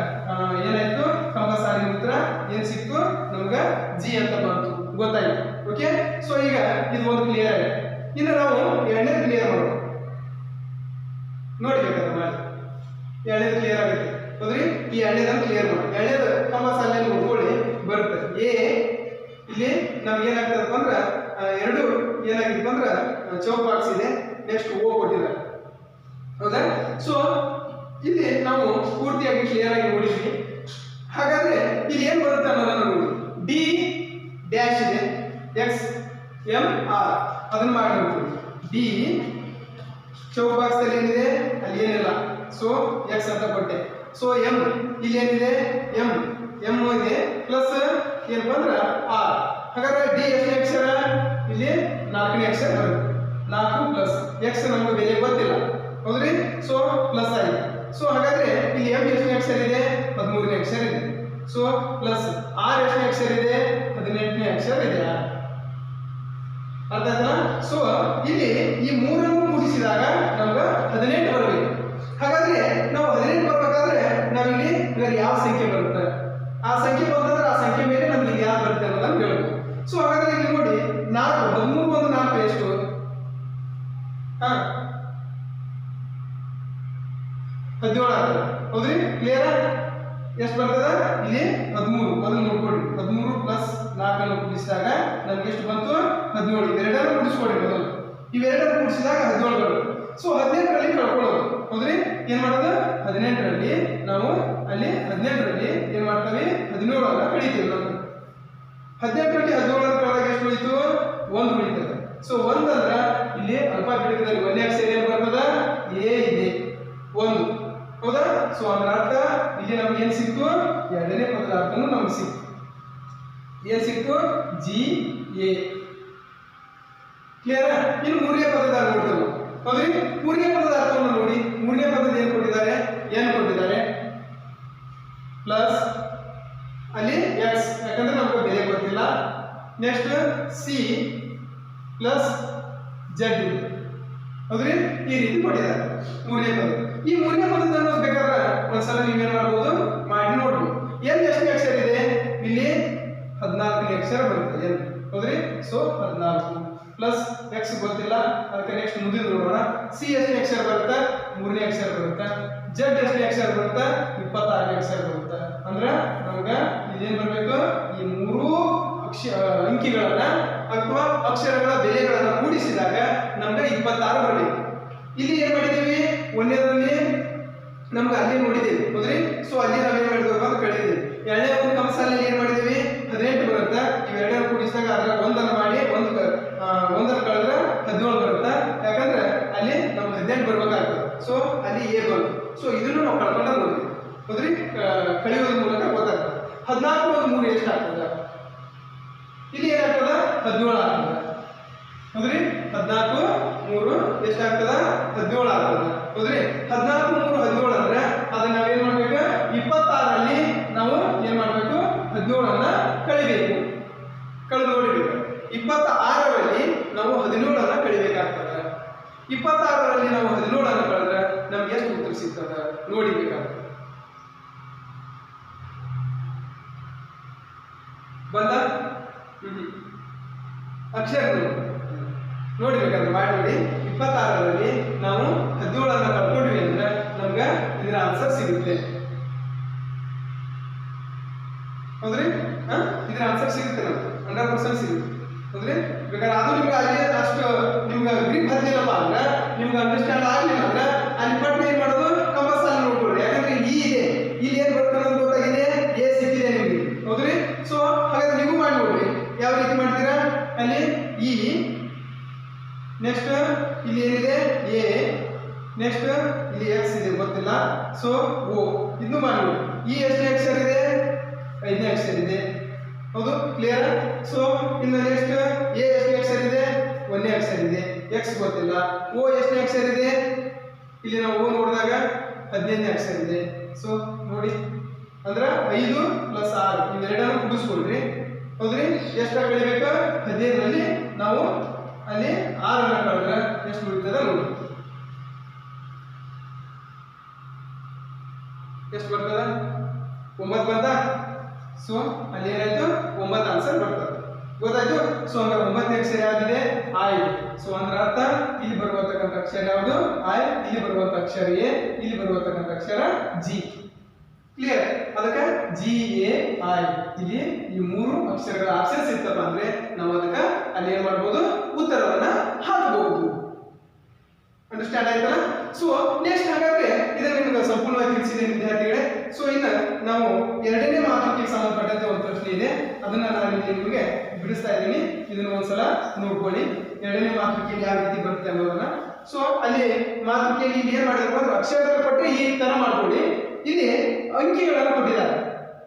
ಏನಾಯ್ತು? ಕಂಬ ಸಾಲಿನ ಉತ್ತರ ಏನ್ ಸಿಕ್ತು? ನಮ್ಗೆ ಜಿ ಅಂತ ಬಂತು, ಗೊತ್ತಾಯ್ತು. ಓಕೆ? ಸೊ ಈಗ ಇದು ಒಂದು ಕ್ಲಿಯರ್ ಆಯ್ತು. ಇನ್ನು ನಾವು ಎರಡನೇ ಕ್ಲಿಯರ್ ಮಾಡೋಣ. ನೋಡ್ಬೇಕಾದ್ರೆ ಮಾಡಿ ಎರಡನೇದು ಕ್ಲಿಯರ್ ಆಗುತ್ತೆ. ಹೌದ್ರಿ? ಈ ಎರಡನೇದನ್ನು ಕ್ಲಿಯರ್ ಮಾಡಿ. ಎರಡನೇದು ಕಂಬ ಸಾಲಿನಲ್ಲಿ ನೋಡ್ಕೊಳ್ಳಿ, ಬರುತ್ತೆ. ಎ ಇಲ್ಲಿ ನಮ್ಗೆ ಏನಾಗ್ತದಪ್ಪ ಅಂದ್ರೆ ಎರಡು ಏನಾಗಿತ್ತು ಅಂದ್ರೆ ಚೌಕ್ ಬಾಕ್ಸ್ ಇದೆ. ನೆಕ್ಸ್ಟ್ ಓ ಕೊಟ್ಟಿದ್ದಾರೆ. ಹೌದಾ? ಸೊ ಇಲ್ಲಿ ನಾವು ಪೂರ್ತಿಯಾಗಿ ಕ್ಲಿಯರ್ ಆಗಿ ನೋಡಿದ್ವಿ. ಹಾಗಾದ್ರೆ ಇಲ್ಲಿ ಏನ್ ಬರುತ್ತೆ ಅನ್ನೋದನ್ನ ನೋಡಿ. ಡಿ ಡ್ಯಾಶ್ ಇದೆ, ಎಕ್ಸ್ ಎಂ ಆರ್ ಅದನ್ನ ಮಾಡಬೇಕು. ಡಿ ಚೌಕ್ ಬಾಕ್ಸ್ ಅಲ್ಲಿ ಏನಿದೆ? ಅಲ್ಲಿ ಏನಿಲ್ಲ. ಸೊ ಎಕ್ಸ್ ಅಂತ ಕೊಟ್ಟೆ. ಸೊ ಎಂ ಇಲ್ಲಿ ಏನಿದೆ? ಎಂ ಇದೆ ಪ್ಲಸ್ ಏನಪ್ಪ ಅಂದ್ರೆ ಆರ್. ಹಾಗಾದ್ರೆ ಡಿ ಎಷ್ಟನೇ ಅಕ್ಷರ? ಇಲ್ಲಿ 4ನೇ ಅಕ್ಷರ ಬರುತ್ತೆ. 4 ಪ್ಲಸ್ ಎಕ್ಸ್ ನಮ್ಗೆ ಬೆಲೆ ಗೊತ್ತಿಲ್ಲ. ಹೌದ್ರಿ? ಸೊ ಪ್ಲಸ್ ಆಗಿದೆ. ಸೊ ಹಾಗಾದ್ರೆ ಇಲ್ಲಿ ಎಂ ಎಷ್ಟನೇ ಅಕ್ಷರ ಇದೆ? 13ನೇ ಅಕ್ಷರ ಇದೆ. ಸೊ ಪ್ಲಸ್ ಆರ್ ಎಷ್ಟನೇ ಅಕ್ಷರ ಇದೆ? 18ನೇ ಅಕ್ಷರ ಇದೆ. ಅರ್ಥ ಆಯ್ತಾ? ಸೊ ಇಲ್ಲಿ ಈ ಮೂರನ್ನು ಕೂಡಿಸಿದಾಗ ನಮ್ಗೆ 18 ಬರಬೇಕು. ಹಾಗಾದ್ರೆ ನಾವು 18 ಬರ್ಬೇಕಾದ್ರೆ ನಾವಿಲ್ಲಿ ಯಾವ ಸಂಖ್ಯೆ ಬರುತ್ತೆ? ಆ ಸಂಖ್ಯೆ ಬಂದ್ರೆ ಆ ಸಂಖ್ಯೆ ಮೇಲೆ ನಮ್ಗೆ ಯಾರು ಬರುತ್ತೆ ಅನ್ನೋದನ್ನ ಹೇಳ್ಬೋದು. ಸೊ ಹಾಗಾದ್ರೆ ಇಲ್ಲಿ ನೋಡಿ 4 13 ಒಂದು 4 ಎಷ್ಟು? 17 ಆಗ್ತದೆ. ಹೌದ್ರಿ? ಕ್ಲಿಯರ್? ಎಷ್ಟು ಬರ್ತದ? ಇಲ್ಲಿ 13. ಮೊದಲು ನೋಡ್ಕೊಳ್ಳಿ. 13 ಪ್ಲಸ್ 4 ಅನ್ನು ಕೂಡಿಸಿದಾಗ ನಮ್ಗೆ ಎಷ್ಟು ಬಂತು? 17. ಇವೆರಡನ್ನು ಕೂಡಿಸ್ಕೊಳ್ಳಿ ಮೊದಲು. ಇವೆರಡನ್ನು ಕೂಡಿಸಿದಾಗ 17 ಬರುತ್ತೆ. ಸೊ 18ರಲ್ಲಿ ಕಳ್ಕೊಳ್ಳೋದು. ಹೌದ್ರಿ? ಏನ್ ಮಾಡೋದು? 18ರಲ್ಲಿ ನಾವು ಅಲ್ಲಿ 18ರಲ್ಲಿ ಏನ್ ಮಾಡ್ತೀವಿ? 17 ಅನ್ನ ಕಳಿತೀವಿ. ನಾವು 18ರಲ್ಲಿ 17 ಅನ್ನು ಕಳೆದಾಗ ಎಷ್ಟು ಉಳಿತು? 1 ಉಳಿತದೆ. ಸೊ 1 ಅಂದ್ರೆ ಇಲ್ಲಿ ಅಲ್ಪಾಬೆಟಿಕದಲ್ಲಿ ಒಂದೇ ಅಕ್ಷರ ಏನ್ ಬರ್ತದ? ಎ ಇದೆ 1. ಹೌದಾ? ಸೊ ಅದರ ಅರ್ಥ ಇಲ್ಲಿ ನಮ್ಗೆ ಏನ್ ಸಿಕ್ತು? ಎರಡನೇ ಪದದ ಅರ್ಥನೂ ನಮ್ಗೆ ಸಿಕ್ತು. ಏನ್ ಸಿಕ್ತು? G A. ಕ್ಲಿಯರ್? ಇನ್ನು ಮೂರನೇ ಪದದ ಅರ್ಥ ನೋಡ್ತೇವೆ. ಹೌದ್ರಿ? ಮೂರನೇ ಪದದ ಅರ್ಥವನ್ನು ನೋಡಿ. ಮೂರನೇ ಪದದ ಏನ್ ಕೊಟ್ಟಿದ್ದಾರೆ? ಏನ್ ಕೊಟ್ಟಿದ್ದಾರೆ? ಪ್ಲಸ್ ಅಲ್ಲಿ ಎಕ್ಸ್, ಯಾಕಂದ್ರೆ ನಮ್ಗೆ ಬೆಲೆ ಗೊತ್ತಿಲ್ಲ. ನೆಕ್ಸ್ಟ್ ಸಿ ಪ್ಲಸ್ ಜೆಡ್ ಇದೆ. ಹೌದ್ರಿ? ಈ ರೀತಿ ಕೊಟ್ಟಿದ್ದಾರೆ ಮೂರನೇ ಪದ. ಈ ಮೂರನೇ ಪದವನ್ನು ಬೇಕಾದ್ರೆ ಒಂದ್ಸಲ ನೀವೇನ್ ಮಾಡ್ಬೋದು? ಮಾಡಿ ನೋಡ್ಬೋದು. ಎನ್ ಎಷ್ಟನೇ ಅಕ್ಷರ ಇದೆ? ಇಲ್ಲಿ 14ನೇ ಅಕ್ಷರ ಬರುತ್ತೆ ಎನ್. ಹೌದ್ರಿ? ಸೊ 14 ಪ್ಲಸ್ ಎಕ್ಸ್ ಗೊತ್ತಿಲ್ಲ, ಅದಕ್ಕೆ ನೆಕ್ಸ್ಟ್ ಮುಂದಿನ ನೋಡೋಣ. ಸಿ ಎಷ್ಟನೇ ಅಕ್ಷರ ಬರುತ್ತೆ? 3ನೇ ಅಕ್ಷರ ಬರುತ್ತೆ. ಜೆಡ್ ಎಷ್ಟನೇ ಅಕ್ಷರ ಬರುತ್ತೆ? 26ನೇ ಅಕ್ಷರ ಬರುತ್ತೆ. ಅಂದ್ರೆ ನಮ್ಗೆ ಇದೇನ್ ಬರ್ಬೇಕು? ಈ 3 ಅಂಕಿಗಳನ್ನ ಅಥವಾ ಅಕ್ಷರಗಳ ಬೆಲೆಗಳನ್ನ ಕೂಡಿಸಿದಾಗ ನಮ್ಗೆ 26 ಬರಬೇಕು. ಇಲ್ಲಿ ಏನ್ ಮಾಡಿದೀವಿ? ಒಂದನೇದಲ್ಲಿ ನಮ್ಗೆ ಅಲ್ಲಿ ನೋಡಿದ್ದೀವಿ. ಹೌದ್ರಿ? ಸೊ ಅಲ್ಲಿ ನಾವೇನ್ ಮಾಡಿದ್ವಿ ಅಂತ ಕಳಿದೀವಿ. ಎರಡನೇ ಒಂದು ಕಂಸಾಲಿನಲ್ಲಿ ಏನ್ ಮಾಡಿದೀವಿ? 18 ಬರುತ್ತೆ. ಇವೆರಡನ್ನು ಕೂಡಿಸಿದಾಗ ಅದರ ಒಂದನ್ನು ಮಾಡಿ ಒಂದನ್ನು ಕಳೆದ್ರೆ 17 ಬರುತ್ತೆ. ಯಾಕಂದ್ರೆ ಅಲ್ಲಿ ನಮ್ಗೆ 18 ಬರ್ಬೇಕಾಗ್ತದೆ. ಸೊ ಅಲ್ಲಿ ಎ ಬಂತು. ಸೊ ಇದನ್ನು ನಾವು ಕಳ್ಕೊಂಡ ನೋಡ್ತೀವಿ. ಹೌದ್ರಿ? ಕಳೆಯೋದ್ರ ಮೂಲಕ ಗೊತ್ತಾಗ್ತದೆ. 14 ಒಂದು 3 ಎಷ್ಟು ಆಗ್ತದೆ? ಇಲ್ಲಿ ಏನಾಗ್ತದ? 17 ಆಗ್ತದೆ. ಹೌದ್ರಿ? 14 3 ಎಷ್ಟಾಗ್ತದ? 17 ಆಗ್ತದ. ಹೌದ್ರಿ? 14 3 17 ಅಂದ್ರೆ ಅದನ್ನ ನಾವೇನ್ ಮಾಡ್ಬೇಕು? 26ರಲ್ಲಿ ನಾವು ಏನ್ ಮಾಡ್ಬೇಕು? 17ಅನ್ನ ಕಳಿಬೇಕು. ಕಳೆದು ನೋಡಿಬೇಕು. 26ರಲ್ಲಿ ನಾವು 17ಅನ್ನ ಕಳಿಬೇಕಾಗ್ತದೆ. 26ರಲ್ಲಿ ನಾವು 17ಅನ್ನ ಕಳೆದ್ರೆ ನಮ್ಗೆ ಎಷ್ಟು ಉತ್ತರ ಸಿಗ್ತದೆ ನೋಡಿಬೇಕಾಗ್ತದೆ. ಬಂದ? ಅಕ್ಷರ ನೋಡಿಬೇಕಾದ್ರೆ ಮಾಡಿ ನೋಡಿ. 26ರಲ್ಲಿ ನಾವು 17 ಕಳ್ಕೊಂಡ್ವಿ ಅಂದ್ರೆ ನಮ್ಗೆ ಇದರ ಆನ್ಸರ್ ಸಿಗುತ್ತೆ. ಹೌದ್ರಿ? ಇದರ ಆನ್ಸರ್ ಸಿಗುತ್ತೆ ನಮ್ಗೆ 100% ಸಿಗುತ್ತೆ. ಹೌದ್ರಿ? ಬೇಕಾದ್ರೆ ಅದು ನಿಮ್ಗೆ ಅಲ್ಲಿ ಅಷ್ಟು ನಿಮ್ಗೆ ಗ್ರಿಪ್ ಹತ್ತಿರಲ್ಲ ಅಂದ್ರೆ ನಿಮ್ಗೆ ಅಂಡರ್ಸ್ಟ್ಯಾಂಡ್ ಆಗಲಿಲ್ಲ ಅಂದ್ರೆ ಅಲ್ಲಿ ಪಟ್ಟ ಏನ್ ಮಾಡೋದು ಕಂಪಸ್ ಅಲ್ಲಿ ನೋಡ್ಕೊಳ್ಳಿ. ಯಾಕಂದ್ರೆ ಈ ಇದೆ ಇಲ್ಲಿ ಏನ್ ಬರುತ್ತೆ ಅನ್ನೋದು ಗೊತ್ತಾಗಿದೆ, ಎ ಸಿಕ್ಕಿದೆ ನಿಮ್ಗೆ. ಹೌದ್ರಿ? ಸೊ ಹಾಗಾದ್ರೆ ನೀವು ಮಾಡಿ ನೋಡ್ರಿ ಯಾವ ರೀತಿ ಮಾಡ್ತೀರಾ. ಅಲ್ಲಿ ಇ, ನೆಕ್ಸ್ಟ್ ಇಲ್ಲಿ ಏನಿದೆ ಎ, ನೆಕ್ಸ್ಟ್ ಇಲ್ಲಿ ಎಕ್ಸ್ ಇದೆ ಗೊತ್ತಿಲ್ಲ, ಸೊ ಓ ಇದನ್ನು ಮಾಡಿ ನೋಡಿ. ಈ ಎಷ್ಟನೇ ಅಕ್ಷರ ಇದೆ? 5ನೇ ಅಕ್ಷರ ಇದೆ. ಹೌದು, ಕ್ಲಿಯರ್? ಸೊ ಇನ್ನು ನೆಕ್ಸ್ಟ್ ಎ ಎಷ್ಟನೇ ಅಕ್ಷರ ಇದೆ? 1ನೇ ಅಕ್ಷರ ಇದೆ. ಎಕ್ಸ್ ಗೊತ್ತಿಲ್ಲ. ಓ ಎಷ್ಟನೇ ಅಕ್ಷರ ಇದೆ? ಇಲ್ಲಿ ನಾವು ಓ ನೋಡಿದಾಗ 15ನೇ ಅಕ್ಷರ ಇದೆ. ಸೊ ನೋಡಿ ಅಂದ್ರೆ 5 + 6 ಇವೆರಡನ್ನು ಕೂಡಿಸ್ಕೊಳ್ರಿ. ಹೌದ್ರಿ? ಎಷ್ಟು ಕಳಿಬೇಕು? 15ರಲ್ಲಿ ನಾವು ಅಲ್ಲಿ 6 ಕಳೆದ್ರೆ ಎಷ್ಟು ಉಳಿತದ ನೋಡಿ. ಎಷ್ಟು ಬರ್ತದ? 9 ಬಂದ. ಸೊ ಅಲ್ಲಿ ಏನಾಯ್ತು? 9 ಆನ್ಸರ್ ಬರ್ತದೆ. ಗೊತ್ತಾಯ್ತು? ಸೊ ಅಂದ್ರೆ 9ನೇ ಅಕ್ಷರ ಯಾವ್ದಿದೆ? ಐ. ಸೊ ಅಂದ್ರೆ ಅರ್ಥ ಇಲ್ಲಿ ಬರುವಂತಕ್ಕಂಥ ಅಕ್ಷರ ಯಾವುದು? ಐ. ಇಲ್ಲಿ ಬರುವಂತ ಅಕ್ಷರ ಎ, ಇಲ್ಲಿ ಬರುವಂತಕ್ಕಂಥ ಅಕ್ಷರ ಜಿ. ಕ್ಲಿಯರ್? ಅದಕ್ಕೆ ಜಿ ಎ ಐ ಇಲ್ಲಿ ಈ 3 ಅಕ್ಷರಗಳ ಆಪ್ಷನ್ಸ್ ಇತ್ತಪ್ಪ ಅಂದ್ರೆ ನಾವು ಅದಕ್ಕೆ ಅಲ್ಲಿ ಏನ್ ಮಾಡ್ಬೋದು? ಉತ್ತರವನ್ನ ಹಾಕಬಹುದು. ಅಂಡರ್ಸ್ಟ್ಯಾಂಡ್ ಆಯ್ತಲ್ಲ? ಸೊ ನೆಕ್ಸ್ಟ್ ಹಾಗಾದ್ರೆ ಇದನ್ನ ನಿಮಗೆ ಸಂಪೂರ್ಣವಾಗಿ ತಿಳಿಸಿದೆ ವಿದ್ಯಾರ್ಥಿಗಳೇ. ಸೊ ಇನ್ನು ನಾವು ಎರಡನೇ ಮಾತೃಕೆಗೆ ಸಂಬಂಧಪಟ್ಟಂತೆ ಒಂದು ಪ್ರಶ್ನೆ ಇದೆ, ಅದನ್ನ ನಾನು ಇಲ್ಲಿ ನಿಮಗೆ ಬಿಡಿಸ್ತಾ ಇದ್ದೀನಿ. ಇದನ್ನ ಒಂದ್ಸಲ ನೋಡ್ಕೊಳ್ಳಿ, ಎರಡನೇ ಮಾತೃಕೆಯಲ್ಲಿ ಯಾವ ರೀತಿ ಬರುತ್ತೆ ಅನ್ನೋದನ್ನ. ಸೊ ಅಲ್ಲಿ ಮಾತೃಕೆಯಲ್ಲಿ ಇಲ್ಲಿ ಏನ್ ಮಾಡಿದ್ರು ಅಂದ್ರೆ ಅಕ್ಷರಗಳ ಕೊಟ್ಟರೆ ಈ ತರ ಮಾಡ್ಕೊಳ್ಳಿ. ಇಲ್ಲಿ ಅಂಕಿಗಳನ್ನು ಕೊಟ್ಟಿದ್ದಾರೆ.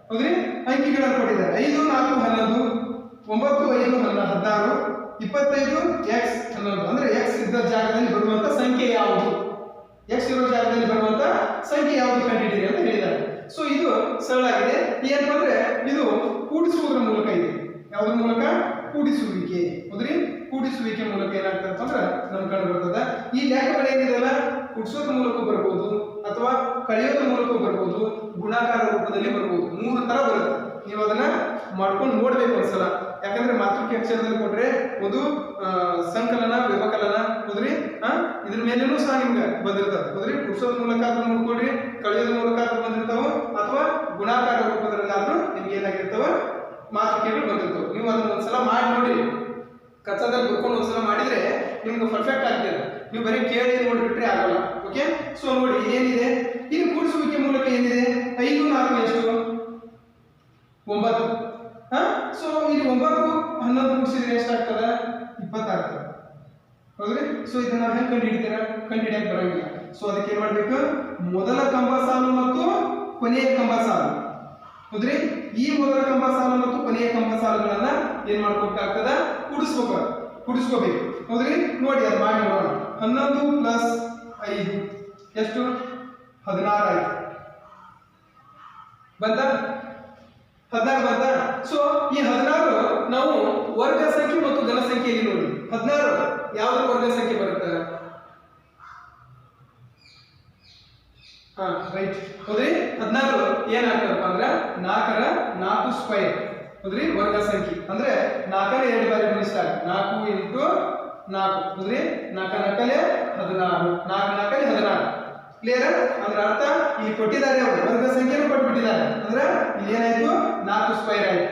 ಹೌದ್ರಿ? ಅಂಕಿಗಳನ್ನು ಕೊಟ್ಟಿದ್ದಾರೆ. 5, 4, 11, 9, 5, 16, 25 x 11. ಅಂದ್ರೆ x ಇದ್ದ ಜಾಗದಲ್ಲಿ ಬರುವಂತ ಸಂಖ್ಯೆ ಯಾವುದು? x ಇರೋ ಜಾಗದಲ್ಲಿ ಬರುವಂತ ಸಂಖ್ಯೆ ಯಾವುದು ಕಂಡುಹಿಡಿಯಿರಿ ಅಂತ ಹೇಳಿದ್ದಾರೆ. ಸೊ ಇದು ಸರಳ ಆಗಿದೆ. ಏನಪ್ಪ ಅಂದ್ರೆ ಇದು ಕೂಡಿಸುವುದರ ಮೂಲಕ ಇದೆ. ಯಾವುದ್ರ ಮೂಲಕ? ಕೂಡಿಸುವಿಕೆ. ಹೌದ್ರಿ? ಕೂಡಿಸುವಿಕೆ ಮೂಲಕ ಏನಾಗ್ತದೆ ಅಂತಂದ್ರೆ ನಮ್ಗೆ ಕಂಡು ಬರ್ತದೆ. ಈ ಲೆಕ್ಕಗಳು ಏನಿದೆಲ್ಲ ಕೂಡಿಸೋದ್ರ ಮೂಲಕ ಬರ್ಬೋದು ಅಥವಾ ಕಳೆಯೋದ್ರ ಮೂಲಕ ಬರ್ಬೋದು, ಗುಣಾಕಾರ ರೂಪದಲ್ಲಿ ಬರ್ಬೋದು. 3 ತರ ಬರುತ್ತೆ. ನೀವು ಅದನ್ನ ಮಾಡ್ಕೊಂಡು ನೋಡ್ಬೇಕು ಒಂದ್ಸಲ. ಯಾಕಂದ್ರೆ ಮಾತೃಕೆ ಅಕ್ಷರದಲ್ಲಿ ಕೊಟ್ರೆ ಒಂದು ಸಂಕಲನ, ವ್ಯವಕಲನ, ಹೌದ್ರಿ? ಇದ್ರ ಮೇಲೇನೂ ಸಹ ನಿಮ್ಗೆ ಬಂದಿರ್ತದೆ. ಹೌದ್ರಿ? ಕೂಡಿಸೋದ್ರ ಮೂಲಕ ಆದ್ರೂ ನೋಡ್ಕೊಡ್ರಿ, ಕಳೆಯೋದ್ರ ಮೂಲಕ ಆದ್ರೂ ಬಂದಿರ್ತಾವ, ಅಥವಾ ಗುಣಾಕಾರ ರೂಪದಲ್ಲಾದ್ರೂ ನಿಮ್ಗೆ ಏನಾಗಿರ್ತಾವ ಮಾತೃಕೆಗಳು ಬಂದಿರ್ತಾವೆ. ನೀವು ಅದನ್ನ ಒಂದ್ಸಲ ಮಾಡಿ ನೋಡಿ, ಕಚ್ಚದಲ್ಲಿ ಬರ್ಕೊಂಡು ಒಂದ್ಸಲ ಮಾಡಿದ್ರೆ ನಿಮ್ಗೆ ಪರ್ಫೆಕ್ಟ್ ಆಗ್ತದೆ. ನೀವು ಬರೀ ಕೇಳಿ ನೋಡ್ಬಿಟ್ರೆ ಆಗಲ್ಲ. ಓಕೆ? ಸೊ ನೋಡಿ ಏನಿದೆ ಇಲ್ಲಿ ಕೂಡಿಸುವಿಕೆ ಮೂಲಕ ಏನಿದೆ? 5, 4 ಎಷ್ಟು? 9. ಸೊ ಇಲ್ಲಿ 9, 11 ಕೂಡಿಸಿದ್ರೆ ಎಷ್ಟಾಗ್ತದೆ? 20 ಆಗ್ತದೆ. ಹೌದ್ರಿ? ಸೊ ಇದನ್ನ ನಾವು ಹೆಂಗೆ ಕಂಡುಹಿಡಿತೀರಾ? ಕಂಡುಹಿಡಿಯಕ್ಕೆ ಬರೋಂಗಿಲ್ಲ. ಸೊ ಅದಕ್ಕೆ ಏನ್ ಮಾಡ್ಬೇಕು? ಮೊದಲ ಕಂಬ ಸಾಲು ಮತ್ತು ಕೊನೆಯ ಕಂಬ ಸಾಲು. ಹೌದ್ರಿ? ಈ ಮೊದಲ ಕಂಬ ಸಾಲು ಮತ್ತು ಕೊನೆಯ ಕಂಬ ಸಾಲುಗಳನ್ನ ಏನ್ ಮಾಡ್ಬೇಕಾಗ್ತದ? ಕೂಡಿಸ್ಕೋಬೇಕು. ಹೌದ್ರಿ? ನೋಡಿ ಅದು ಮಾಡಿ ನೋಡೋಣ. 11 + 5 ಎಷ್ಟು? 16 ಆಯ್ತು. ಬಂತ? 16 ಬಂತ? ಸೊ ಈ 16 ನಾವು ವರ್ಗ ಸಂಖ್ಯೆ ಮತ್ತು ಘನ ಸಂಖ್ಯೆಯಲ್ಲಿ ನೋಡಿ. 16 ಯಾವ್ದು ವರ್ಗ ಸಂಖ್ಯೆ ಬರುತ್ತೆ? ರೈಟ್. ಹೌದ್ರಿ? 16 ಏನಾಗ್ತದಪ್ಪ ಅಂದ್ರೆ 4ರ 4 ಸ್ಕ್ವೇರ್. ಹೌದ್ರಿ? ವರ್ಗ ಸಂಖ್ಯೆ ಅಂದ್ರೆ 4ರ 2 ಬಾರಿ ಗುಣಿಸಿದಾಗ 4 × 4. ಹೌದ್ರಿ? 4 4 16, 4 4 16. ಕ್ಲಿಯರ್? ಅಂದ್ರೆ ಅರ್ಥ ಇಲ್ಲಿ ಕೊಟ್ಟಿದ್ದಾರೆ, ಅವರು ವರ್ಗ ಸಂಖ್ಯೆನೂ ಕೊಟ್ಬಿಟ್ಟಿದ್ದಾರೆ. ಅಂದ್ರೆ ಇಲ್ಲಿ ಏನಾಯ್ತು? 4 ಸ್ಕ್ವೇರ್ ಆಯ್ತು.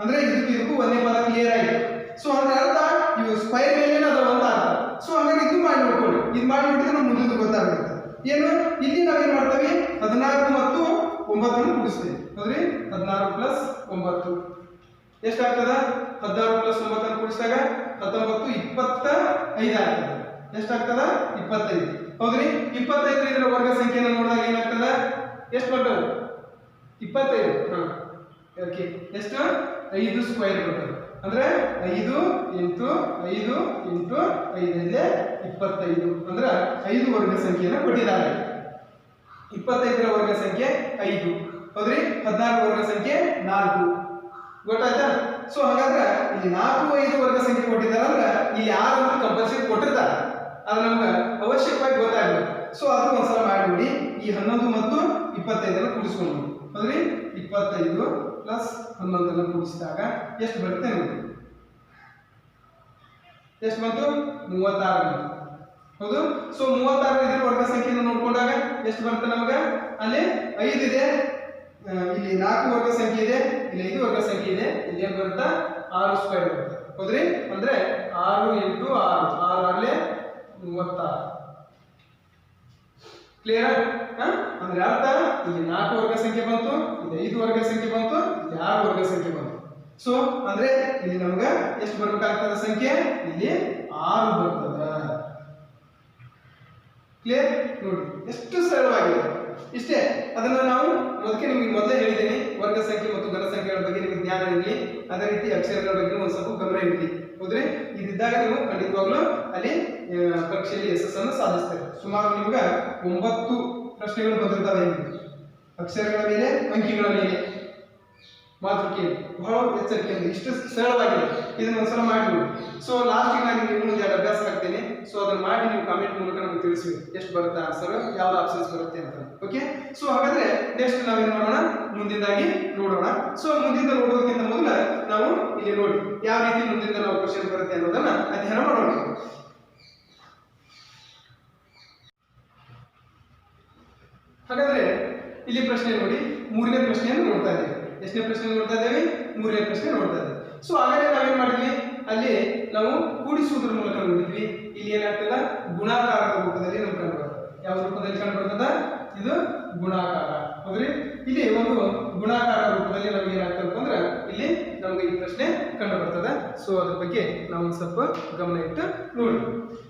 ಅಂದ್ರೆ ಇದಕ್ಕೂ ಒಂದೇ ಪದ ಕ್ಲಿಯರ್ ಆಯ್ತು. ಸೊ ಅಂದ್ರೆ ಅರ್ಥ ಇವು ಸ್ಕ್ವೇರ್ ಮೇಲೆ ಅದಾವ ಅಂತ ಅರ್ಥ. ಸೊ ಹಾಗಾಗಿ ಇದು ಮಾಡಿ ನೋಡ್ಕೊಳ್ಳಿ. ಇದು ಮಾಡಿ ನೋಡಿದ್ರೆ ನಮ್ಗೆ ಮುಂದೆ ಗೊತ್ತಾಗುತ್ತೆ. ಏನು ಇಲ್ಲಿ ನಾವೇನ್ ಮಾಡ್ತೀವಿ? 14 ಮತ್ತು 9 ಕೂಡಿಸ್ತೀವಿ. ಹೌದ್ರಿ? 14 + 9 ಎಷ್ಟಾಗ್ತದ? 16 + 9 ಕೂಡಿಸಿದಾಗ 19, 25 ಆಗ್ತದೆ. ಎಷ್ಟಾಗ್ತದ? 25. ಹೌದ್ರಿ? 25 ಇದರ ವರ್ಗ ಸಂಖ್ಯೆಯನ್ನು ನೋಡಿದಾಗ ಏನಾಗ್ತದ? ಎಷ್ಟು ಬರ್ತದೆ? 25. ಓಕೆ. ಎಷ್ಟು? 5 ಸ್ಕ್ವೇರ್ ಬರ್ತದೆ. ಅಂದ್ರೆ 5 × 5 × 5 25. ಅಂದ್ರೆ 5 ವರ್ಗ ಸಂಖ್ಯೆಯನ್ನು ಕೊಟ್ಟಿದ್ದಾರೆ. 25ರ ವರ್ಗ ಸಂಖ್ಯೆ 5. ಹೌದ್ರಿ? 16 ವರ್ಗ ಸಂಖ್ಯೆ 4. ಗೊತ್ತಾಯ್ತಾ? ಸೊ ಹಾಗಾದ್ರೆ ಇಲ್ಲಿ 4, 5 ವರ್ಗ ಸಂಖ್ಯೆ ಕೊಟ್ಟಿದ್ದಾರೆ ಅಂದ್ರೆ ಇಲ್ಲಿ 6 ಅಂತ ಕಂಪಲ್ಸರಿ ಕೊಟ್ಟಿರ್ತಾರೆ. ಅದು ನಮ್ಗೆ ಅವಶ್ಯಕವಾಗಿ ಗೊತ್ತಾಗಬೇಕು. ಸೊ ಅದನ್ನ ಒಂದ್ಸಲ ಮಾಡಿ ನೋಡಿ. ಈ 11 ಮತ್ತು 25 ಕೂಡಿಸ್ಕೊಂಡು ಹೌದ್ರಿ? 25 + 11 ಕೂಡಿಸಿದಾಗ ಎಷ್ಟು ಬರುತ್ತೆ ನೋಡಿ? ಎಷ್ಟು ಬಂತು? 36 ಬಂತು. ಹೌದು. ಸೊ 36 ಇದ್ರ ವರ್ಗ ಸಂಖ್ಯೆಯನ್ನು ನೋಡ್ಕೊಂಡಾಗ ಎಷ್ಟು ಬರುತ್ತೆ ನಮಗೆ? ಅಲ್ಲಿ 5 ಇದೆ, ಇಲ್ಲಿ 4 ವರ್ಗ ಸಂಖ್ಯೆ ಇದೆ, ಇಲ್ಲಿ 5 ವರ್ಗ ಸಂಖ್ಯೆ ಇದೆ, ಇಲ್ಲಿ ಏನು ಬರುತ್ತಾ 6 ಸ್ಕ್ವೇರ್ ಬರುತ್ತೆ. ಹೌದ್ರಿ? ಅಂದ್ರೆ 6 × 6 6 ಆಗಲೇ 36. ಕ್ಲಿಯರ್? ಅಂದ್ರೆ ಅರ್ಥ ಇಲ್ಲಿ 4 ವರ್ಗ ಸಂಖ್ಯೆ ಬಂತು, ಇಲ್ಲಿ 5 ವರ್ಗ ಸಂಖ್ಯೆ ಬಂತು, ಇಲ್ಲಿ 6 ವರ್ಗ ಸಂಖ್ಯೆ ಬಂತು. ಸೊ ಅಂದ್ರೆ ಇಲ್ಲಿ ನಮ್ಗೆ ಎಷ್ಟು ಬರಬೇಕಾಗ್ತದ ಸಂಖ್ಯೆ? ಇಲ್ಲಿ 6 ಬರ್ತದ. ಕ್ಲಿಯರ್? ನೋಡಿ ಎಷ್ಟು ಸರಳವಾಗಿದೆ. ಇಷ್ಟೇ. ಅದನ್ನ ನಾವು ನಿಮಗೆ ಮೊದಲೇ ಹೇಳಿದ್ದೀನಿ, ವರ್ಗ ಸಂಖ್ಯೆ ಮತ್ತು ಘನ ಸಂಖ್ಯೆಗಳ ಬಗ್ಗೆ ನಿಮಗೆ ಜ್ಞಾನ ಇರಲಿ, ಅದೇ ರೀತಿ ಅಕ್ಷರಗಳ ಬಗ್ಗೆ ಒಂದು ಸ್ವಲ್ಪ ಗಮನ ಇರಲಿ. ಹೌದ್ರಿ? ಇದಿದ್ದಾಗ ನೀವು ಖಂಡಿತವಾಗ್ಲೂ ಅಲ್ಲಿ ಪರೀಕ್ಷೆಯಲ್ಲಿ ಯಶಸ್ಸನ್ನು ಸಾಧಿಸ್ತಾರೆ. ಸುಮಾರು ನಿಮ್ಗೆ 9 ಪ್ರಶ್ನೆಗಳು ಬಂದಿರ್ತವೆ. ಅಕ್ಷರಗಳ ಮೇಲೆ, ಅಂಕಿಗಳ ಮೇಲೆ, ಮಾತೃಕೆ ಬಹಳ ಎಚ್ಚರಿಕೆಯಿಂದ ಇಷ್ಟು ಸರಳವಾಗಿದೆ. ಇದನ್ನ ಒಂದ್ಸಲ ಮಾಡಿ ನೋಡಿ. ಸೊ ಲಾಸ್ಟಿಗೆ ನಾನು ಇನ್ನೊಂದು ಎರಡು ಅಭ್ಯಾಸ ಹಾಕ್ತೇನೆ. ಸೊ ಅದನ್ನ ಮಾಡಿ ನೀವು ಕಾಮೆಂಟ್ ಮೂಲಕ ನಮಗೆ ತಿಳಿಸಿ ಎಷ್ಟು ಬರುತ್ತೆ ಆನ್ಸರ್, ಯಾವ್ದು ಆಪ್ಷನ್ಸ್ ಬರುತ್ತೆ ಅಂತ. ಓಕೆ. ಸೊ ಹಾಗಾದ್ರೆ ನೆಕ್ಸ್ಟ್ ನಾವೇನ್ ಮಾಡೋಣ, ಮುಂದಿನದಾಗಿ ನೋಡೋಣ. ಸೊ ಮುಂದಿಂದ ನೋಡೋದಕ್ಕಿಂತ ಮೊದಲ ನಾವು ಇಲ್ಲಿ ನೋಡಿ ಯಾವ ರೀತಿ ಮುಂದಿಂದ ನಾವು ಕ್ವಶನ್ ಬರುತ್ತೆ ಅನ್ನೋದನ್ನ ಅಧ್ಯಯನ ಮಾಡೋಣ. ಹಾಗಾದ್ರೆ ಇಲ್ಲಿ ಪ್ರಶ್ನೆ ನೋಡಿ, 3ನೇ ಪ್ರಶ್ನೆಯನ್ನು ನೋಡ್ತಾ ಇದ್ದೇವೆ. ಎಷ್ಟನೇ ಪ್ರಶ್ನೆ ನೋಡ್ತಾ ಇದ್ದೇವೆ? 3ನೇ ಪ್ರಶ್ನೆ ನೋಡ್ತಾ ಇದ್ದೇವೆ. ಸೊ ಹಾಗಾದ್ರೆ ನಾವೇನ್ ಮಾಡಿದ್ವಿ, ಅಲ್ಲಿ ನಾವು ಕೂಡಿಸುವುದರ ಮೂಲಕ ನೋಡಿದ್ವಿ. ಇಲ್ಲಿ ಏನಾಗ್ತದ, ಗುಣಾಕಾರದ ರೂಪದಲ್ಲಿ ನಮ್ಗೆ ಕಂಡು ಬರ್ತದೆ. ಯಾವ ರೂಪದಲ್ಲಿ ಕಂಡು ಬರ್ತದ? ಇದು ಗುಣಾಕಾರ. ಹೌದ್ರಿ? ಇಲ್ಲಿ ಒಂದು ಗುಣಾಕಾರ ರೂಪದಲ್ಲಿ ನಮ್ಗೆ ಏನಾಗ್ತದೆ ಅಂದ್ರೆ ಇಲ್ಲಿ ನಮ್ಗೆ ಈ ಪ್ರಶ್ನೆ ಕಂಡು ಬರ್ತದೆ. ಸೊ ಅದ್ರ ಬಗ್ಗೆ ನಾವು ಒಂದು ಸ್ವಲ್ಪ ಗಮನ ಇಟ್ಟು ನೋಡಿ.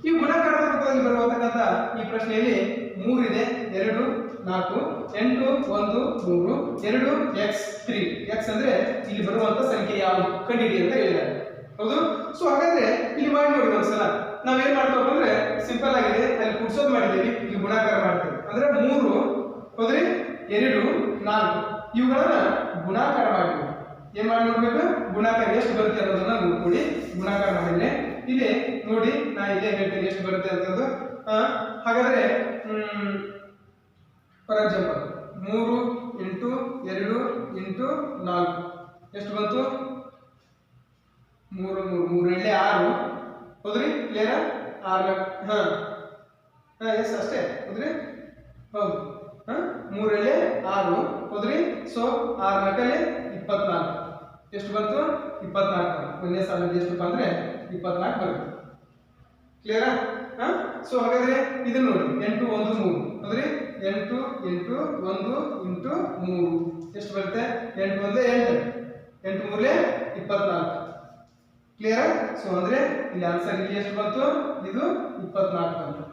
ಈ ಗುಣಾಕಾರದ ರೂಪದಲ್ಲಿ ಬರುವಂತಕ್ಕಂಥ ಈ ಪ್ರಶ್ನೆಯಲ್ಲಿ 3 ಇದೆ, 2 4 8 1 3 2 x 3. x ಅಂದ್ರೆ ಇಲ್ಲಿ ಬರುವಂತ ಸಂಖ್ಯೆ ಯಾವುದು ಕಂಡುಹಿಡಿ ಅಂತ ಹೇಳಿದ್ದಾರೆ. ಹೌದು. ಸೊ ಹಾಗಾದ್ರೆ ಇಲ್ಲಿ ಮಾಡಿ ನೋಡಿ ಒಂದ್ಸಲ. ನಾವೇನ್ ಮಾಡ್ತೀವಿ ಅಂದ್ರೆ ಸಿಂಪಲ್ ಆಗಿದೆ, ಅಲ್ಲಿ ಕುಡ್ಸೋದು ಮಾಡಿದ್ದೀವಿ, ಇಲ್ಲಿ ಗುಣಾಕಾರ ಮಾಡ್ತೀವಿ. ಅಂದ್ರೆ 3 ಹೌದ್ರಿ 2 4 ಇವುಗಳನ್ನ ಗುಣಾಕಾರ ಮಾಡಿದ್ವಿ. ಏನ್ ಮಾಡಿ ನೋಡ್ಬೇಕು, ಗುಣಾಕಾರ ಎಷ್ಟು ಬರುತ್ತೆ ಅನ್ನೋದನ್ನ ನೋಡ್ಕೊಳ್ಳಿ. ಗುಣಾಕಾರ ಮಾಡಿದ್ರೆ ಇಲ್ಲಿ ನೋಡಿ, ನಾ ಇಲ್ಲೇ ಹೇಳ್ತೀನಿ ಎಷ್ಟು ಬರುತ್ತೆ ಅಂತಂದು. ಹಾಗಾದ್ರೆ ಫಾರ್ ಎಕ್ಸಾಂಪಲ್ 3 × 2 × 4 ಎಷ್ಟು ಬಂತು? 3 3 3 6. ಹೌದ್ರಿ? ಕ್ಲಿಯರ್? 6 ಎಸ್ ಅಷ್ಟೇ. ಹೌದ್ರಿ? ಹೌದು. 3 6. ಹೌದ್ರಿ? ಸೊ 6 4 24 ಎಷ್ಟು ಬಂತು? 24. ಒಂದೇ ಸಾಲಿಗೆ ಎಷ್ಟಪ್ಪ ಅಂದ್ರೆ 24 ಬರುತ್ತೆ. ಕ್ಲಿಯರಾ? ಸೊ ಹಾಗಾದ್ರೆ ಇದನ್ನ ನೋಡಿ, 8 1 3. ಹೌದ್ರಿ? 8 8 1 × 3 ಎಷ್ಟು ಬರುತ್ತೆ? 8 1 8 8 3 24. ಕ್ಲಿಯರ್? ಸೊ ಅಂದ್ರೆ ಇಲ್ಲಿ ಆನ್ಸರ್ ಇಲ್ಲಿ ಎಷ್ಟು ಬಂತು? ಇದು 24 ಬಂತು.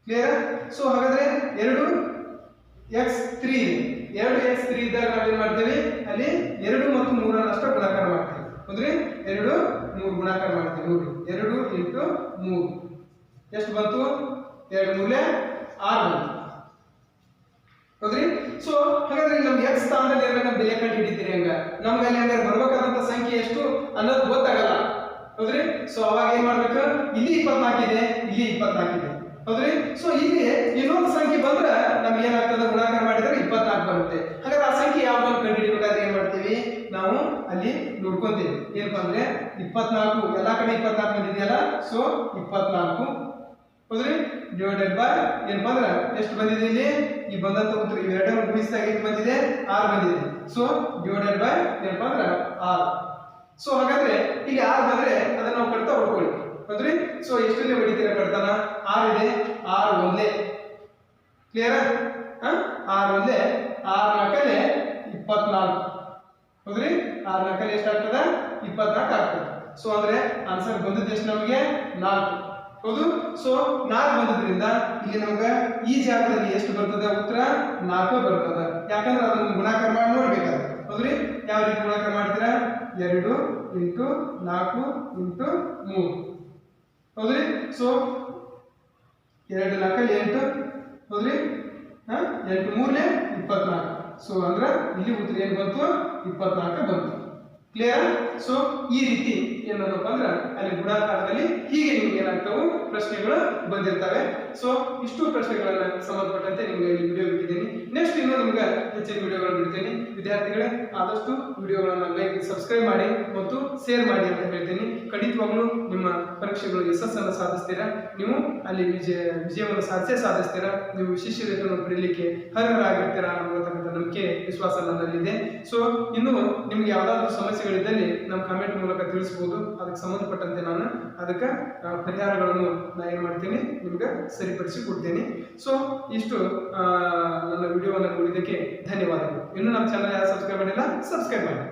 ಕ್ಲಿಯರ್? ಸೊ ಹಾಗಾದ್ರೆ 2 x 3 ಇದೆ. 2 x 3 ಇದ್ದಾಗ ನಾವೇನ್ ಮಾಡ್ತೇವೆ, ಅಲ್ಲಿ 2 ಮತ್ತು 3 ಅಷ್ಟೇ ಗುಣಾಕಾರ ಮಾಡ್ತೇವೆ. ಹೌದ್ರಿ? 2 3 ಗುಣಾಕಾರ ಮಾಡ್ತೇವೆ. ನೋಡಿ 2 × 3 ಎಷ್ಟು ಬಂತು? 2 3 6 ಬಂತು. ಹೌದ್ರಿ? ಸೊ ಹಾಗಾದ್ರೆ ನಮ್ಗೆ x ಸ್ಥಾನದಲ್ಲಿ ಏನಾಗ ಬೆಲೆ ಕಂಡು ಹಿಡಿತೀರಿ ಹಂಗ ನಮ್ಗೆ ಅಲ್ಲಿ ಹಂಗಾರೆ ಬರ್ಬೇಕಾದಂತ ಸಂಖ್ಯೆ ಎಷ್ಟು ಅನ್ನೋದು ಗೊತ್ತಾಗಲ್ಲ. ಹೌದ್ರಿ? ಸೊ ಅವಾಗ ಏನ್ ಮಾಡ್ಬೇಕು, ಇಲ್ಲಿ 24 ಇದೆ, ಇಲ್ಲಿ 24 ಇದೆ. ಹೌದ್ರಿ? ಸೊ ಇಲ್ಲಿ ಇನ್ನೊಂದು ಸಂಖ್ಯೆ ಬಂದ್ರೆ ನಮ್ಗೆ ಏನಾಗ್ತದೆ, ಗುಣಾಕಾರ ಮಾಡಿದ್ರೆ 24 ಬರುತ್ತೆ. ಹಾಗಾದ್ರೆ ಆ ಸಂಖ್ಯೆ ಯಾವ್ದನ್ನು ಕಂಡು ಹಿಡಿಬೇಕಾದ್ರೆ ಏನ್ ಮಾಡ್ತೀವಿ, ನಾವು ಅಲ್ಲಿ ನೋಡ್ಕೊಂತೀವಿ. ಏನಪ್ಪಾ ಅಂದ್ರೆ 24 ಎಲ್ಲಾ ಕಡೆ 24 ಬಂದಿದೆಯಲ್ಲ, ಸೊ 24 ಹೌದ್ರಿ ಡಿವೈಡೆಡ್ ಬೈ ಏನಪ್ಪಾ ಅಂದ್ರೆ ಎಷ್ಟು ಬಂದಿದೆ, ಇಲ್ಲಿ ಈ ಬಂದಂತ ಉತ್ತರ ಇವೆರಡನ್ನು ಗುಣಿಸಿದಾಗ ಎಷ್ಟು ಬಂದಿದೆ? 6 ಬಂದಿದೆ. ಸೊ ಡಿವೈಡೆಡ್ ಬೈ ಏನಪ್ಪಾ ಅಂದ್ರೆ 6. ಸೊ ಹಾಗಾದ್ರೆ ಇಲ್ಲಿ 6 ಬಂದ್ರೆ ಅದನ್ನ ನಾವು ಕಡ್ತಾ ಹೊಡ್ಕೊಳ್ಳಿ. ಹೌದ್ರಿ? ಸೊ ಎಷ್ಟಲ್ಲಿ ಹೊಡಿತೀರಾ ಕಡ್ತಾನ? 6 ಇದೆ, 6 ಒಂದೇ. ಕ್ಲಿಯರ್? 6 ಒಂದೇ, 6 4 24. ಹೌದ್ರಿ? 6 4 ಎಷ್ಟಾಗ್ತದ? 24 ಆಗ್ತದೆ. ಸೊ ಅಂದ್ರೆ ಆನ್ಸರ್ ಬಂದಿದ್ದು ಎಷ್ಟು ನಮಗೆ? 4. ಹೌದು? ಸೊ 4 ಬಂದಿದ್ರಿಂದ ಇಲ್ಲಿ ನಮ್ಗೆ ಈ ಜಾಗದಲ್ಲಿ ಎಷ್ಟು ಬರ್ತದೆ ಉತ್ತರ? 4 ಬರ್ತದೆ. ಯಾಕಂದ್ರೆ ಅದನ್ನ ಗುಣಾಕಾರ ಮಾಡಿ ನೋಡ್ಬೇಕಾದ್ರೆ. ಹೌದ್ರಿ? ಯಾವ ರೀತಿ ಗುಣಾಕಾರ ಮಾಡ್ತೀರಾ? 2 × 4 × 3. ಹೌದ್ರಿ? ಸೊ 2 4 8. ಹೌದ್ರಿ? 8 3 24. ಸೊ ಅಂದ್ರೆ ಇಲ್ಲಿ ಉತ್ತರ ಏನು ಬಂತು? 24 ಬಂತು. ಕ್ಲಿಯರ್? ಸೊ ಈ ರೀತಿ ಏನಪ್ಪ ಅಂದ್ರೆ ಅಲ್ಲಿ ಗುಣಾಕಾರದಲ್ಲಿ ಹೀಗೆ ನಿಮ್ಗೆ ಏನಾಗ್ತಾವೆ ಪ್ರಶ್ನೆಗಳು ಬಂದಿರ್ತವೆ. ಸೊ ಇಷ್ಟು ಪ್ರಶ್ನೆಗಳನ್ನ ಸಂಬಂಧಪಟ್ಟಂತೆ ನಿಮ್ಗೆ ಈ ವಿಡಿಯೋ ಬಿಟ್ಟಿದ್ದೀನಿ. ನೆಕ್ಸ್ಟ್ ಇನ್ನೂ ನಿಮ್ಗೆ ಹೆಚ್ಚಿನ ವಿಡಿಯೋಗಳನ್ನು ಬಿಡ್ತೀನಿ. ವಿದ್ಯಾರ್ಥಿಗಳೇ ಆದಷ್ಟು ವಿಡಿಯೋಗಳನ್ನ ಲೈಕ್ ಸಬ್ಸ್ಕ್ರೈಬ್ ಮಾಡಿ ಮತ್ತು ಶೇರ್ ಮಾಡಿ ಅಂತ ಹೇಳ್ತೀನಿ. ಖಂಡಿತವಾಗ್ಲೂ ನಿಮ್ಮ ಪರೀಕ್ಷೆಗಳು ಯಶಸ್ಸನ್ನು ಸಾಧಿಸ್ತೀರಾ. ನೀವು ಅಲ್ಲಿ ವಿಜಯವನ್ನು ಸಾಧಿಸ್ತೀರಾ. ನೀವು ವಿಶೇಷತೆಯನ್ನು ಪಡೆಯಲಿಕ್ಕೆ ಅರ್ಹರಾಗಿರ್ತೀರಾ ಅನ್ನುವಂಥ ನಂಬಿಕೆ ವಿಶ್ವಾಸ ನನ್ನಲ್ಲಿದೆ. ಸೊ ಇನ್ನು ನಿಮ್ಗೆ ಯಾವ್ದಾದ್ರು ಸಮಸ್ಯೆಗಳಿದ್ದಲ್ಲಿ ನಮ್ಮ ಕಮೆಂಟ್ ಮೂಲಕ ತಿಳಿಸಬಹುದು. ಅದಕ್ಕೆ ಸಂಬಂಧಪಟ್ಟಂತೆ ನಾನು ಅದಕ್ಕೆ ಪರಿಹಾರಗಳನ್ನು ನಾನು ಏನ್ ಮಾಡ್ತೀನಿ ನಿಮ್ಗೆ ಸರಿಪಡಿಸಿ ಕೊಡ್ತೀನಿ. ಸೊ ಇಷ್ಟು ನನ್ನ ವಿಡಿಯೋವನ್ನು ನೋಡಿದ್ದಕ್ಕೆ ಧನ್ಯವಾದಗಳು. ಇನ್ನು ನಮ್ಮ ಚಾನಲ್ ಯಾರು ಸಬ್ಸ್ಕ್ರೈಬ್ ಮಾಡಿಲ್ಲ, ಸಬ್ಸ್ಕ್ರೈಬ್ ಮಾಡಿ.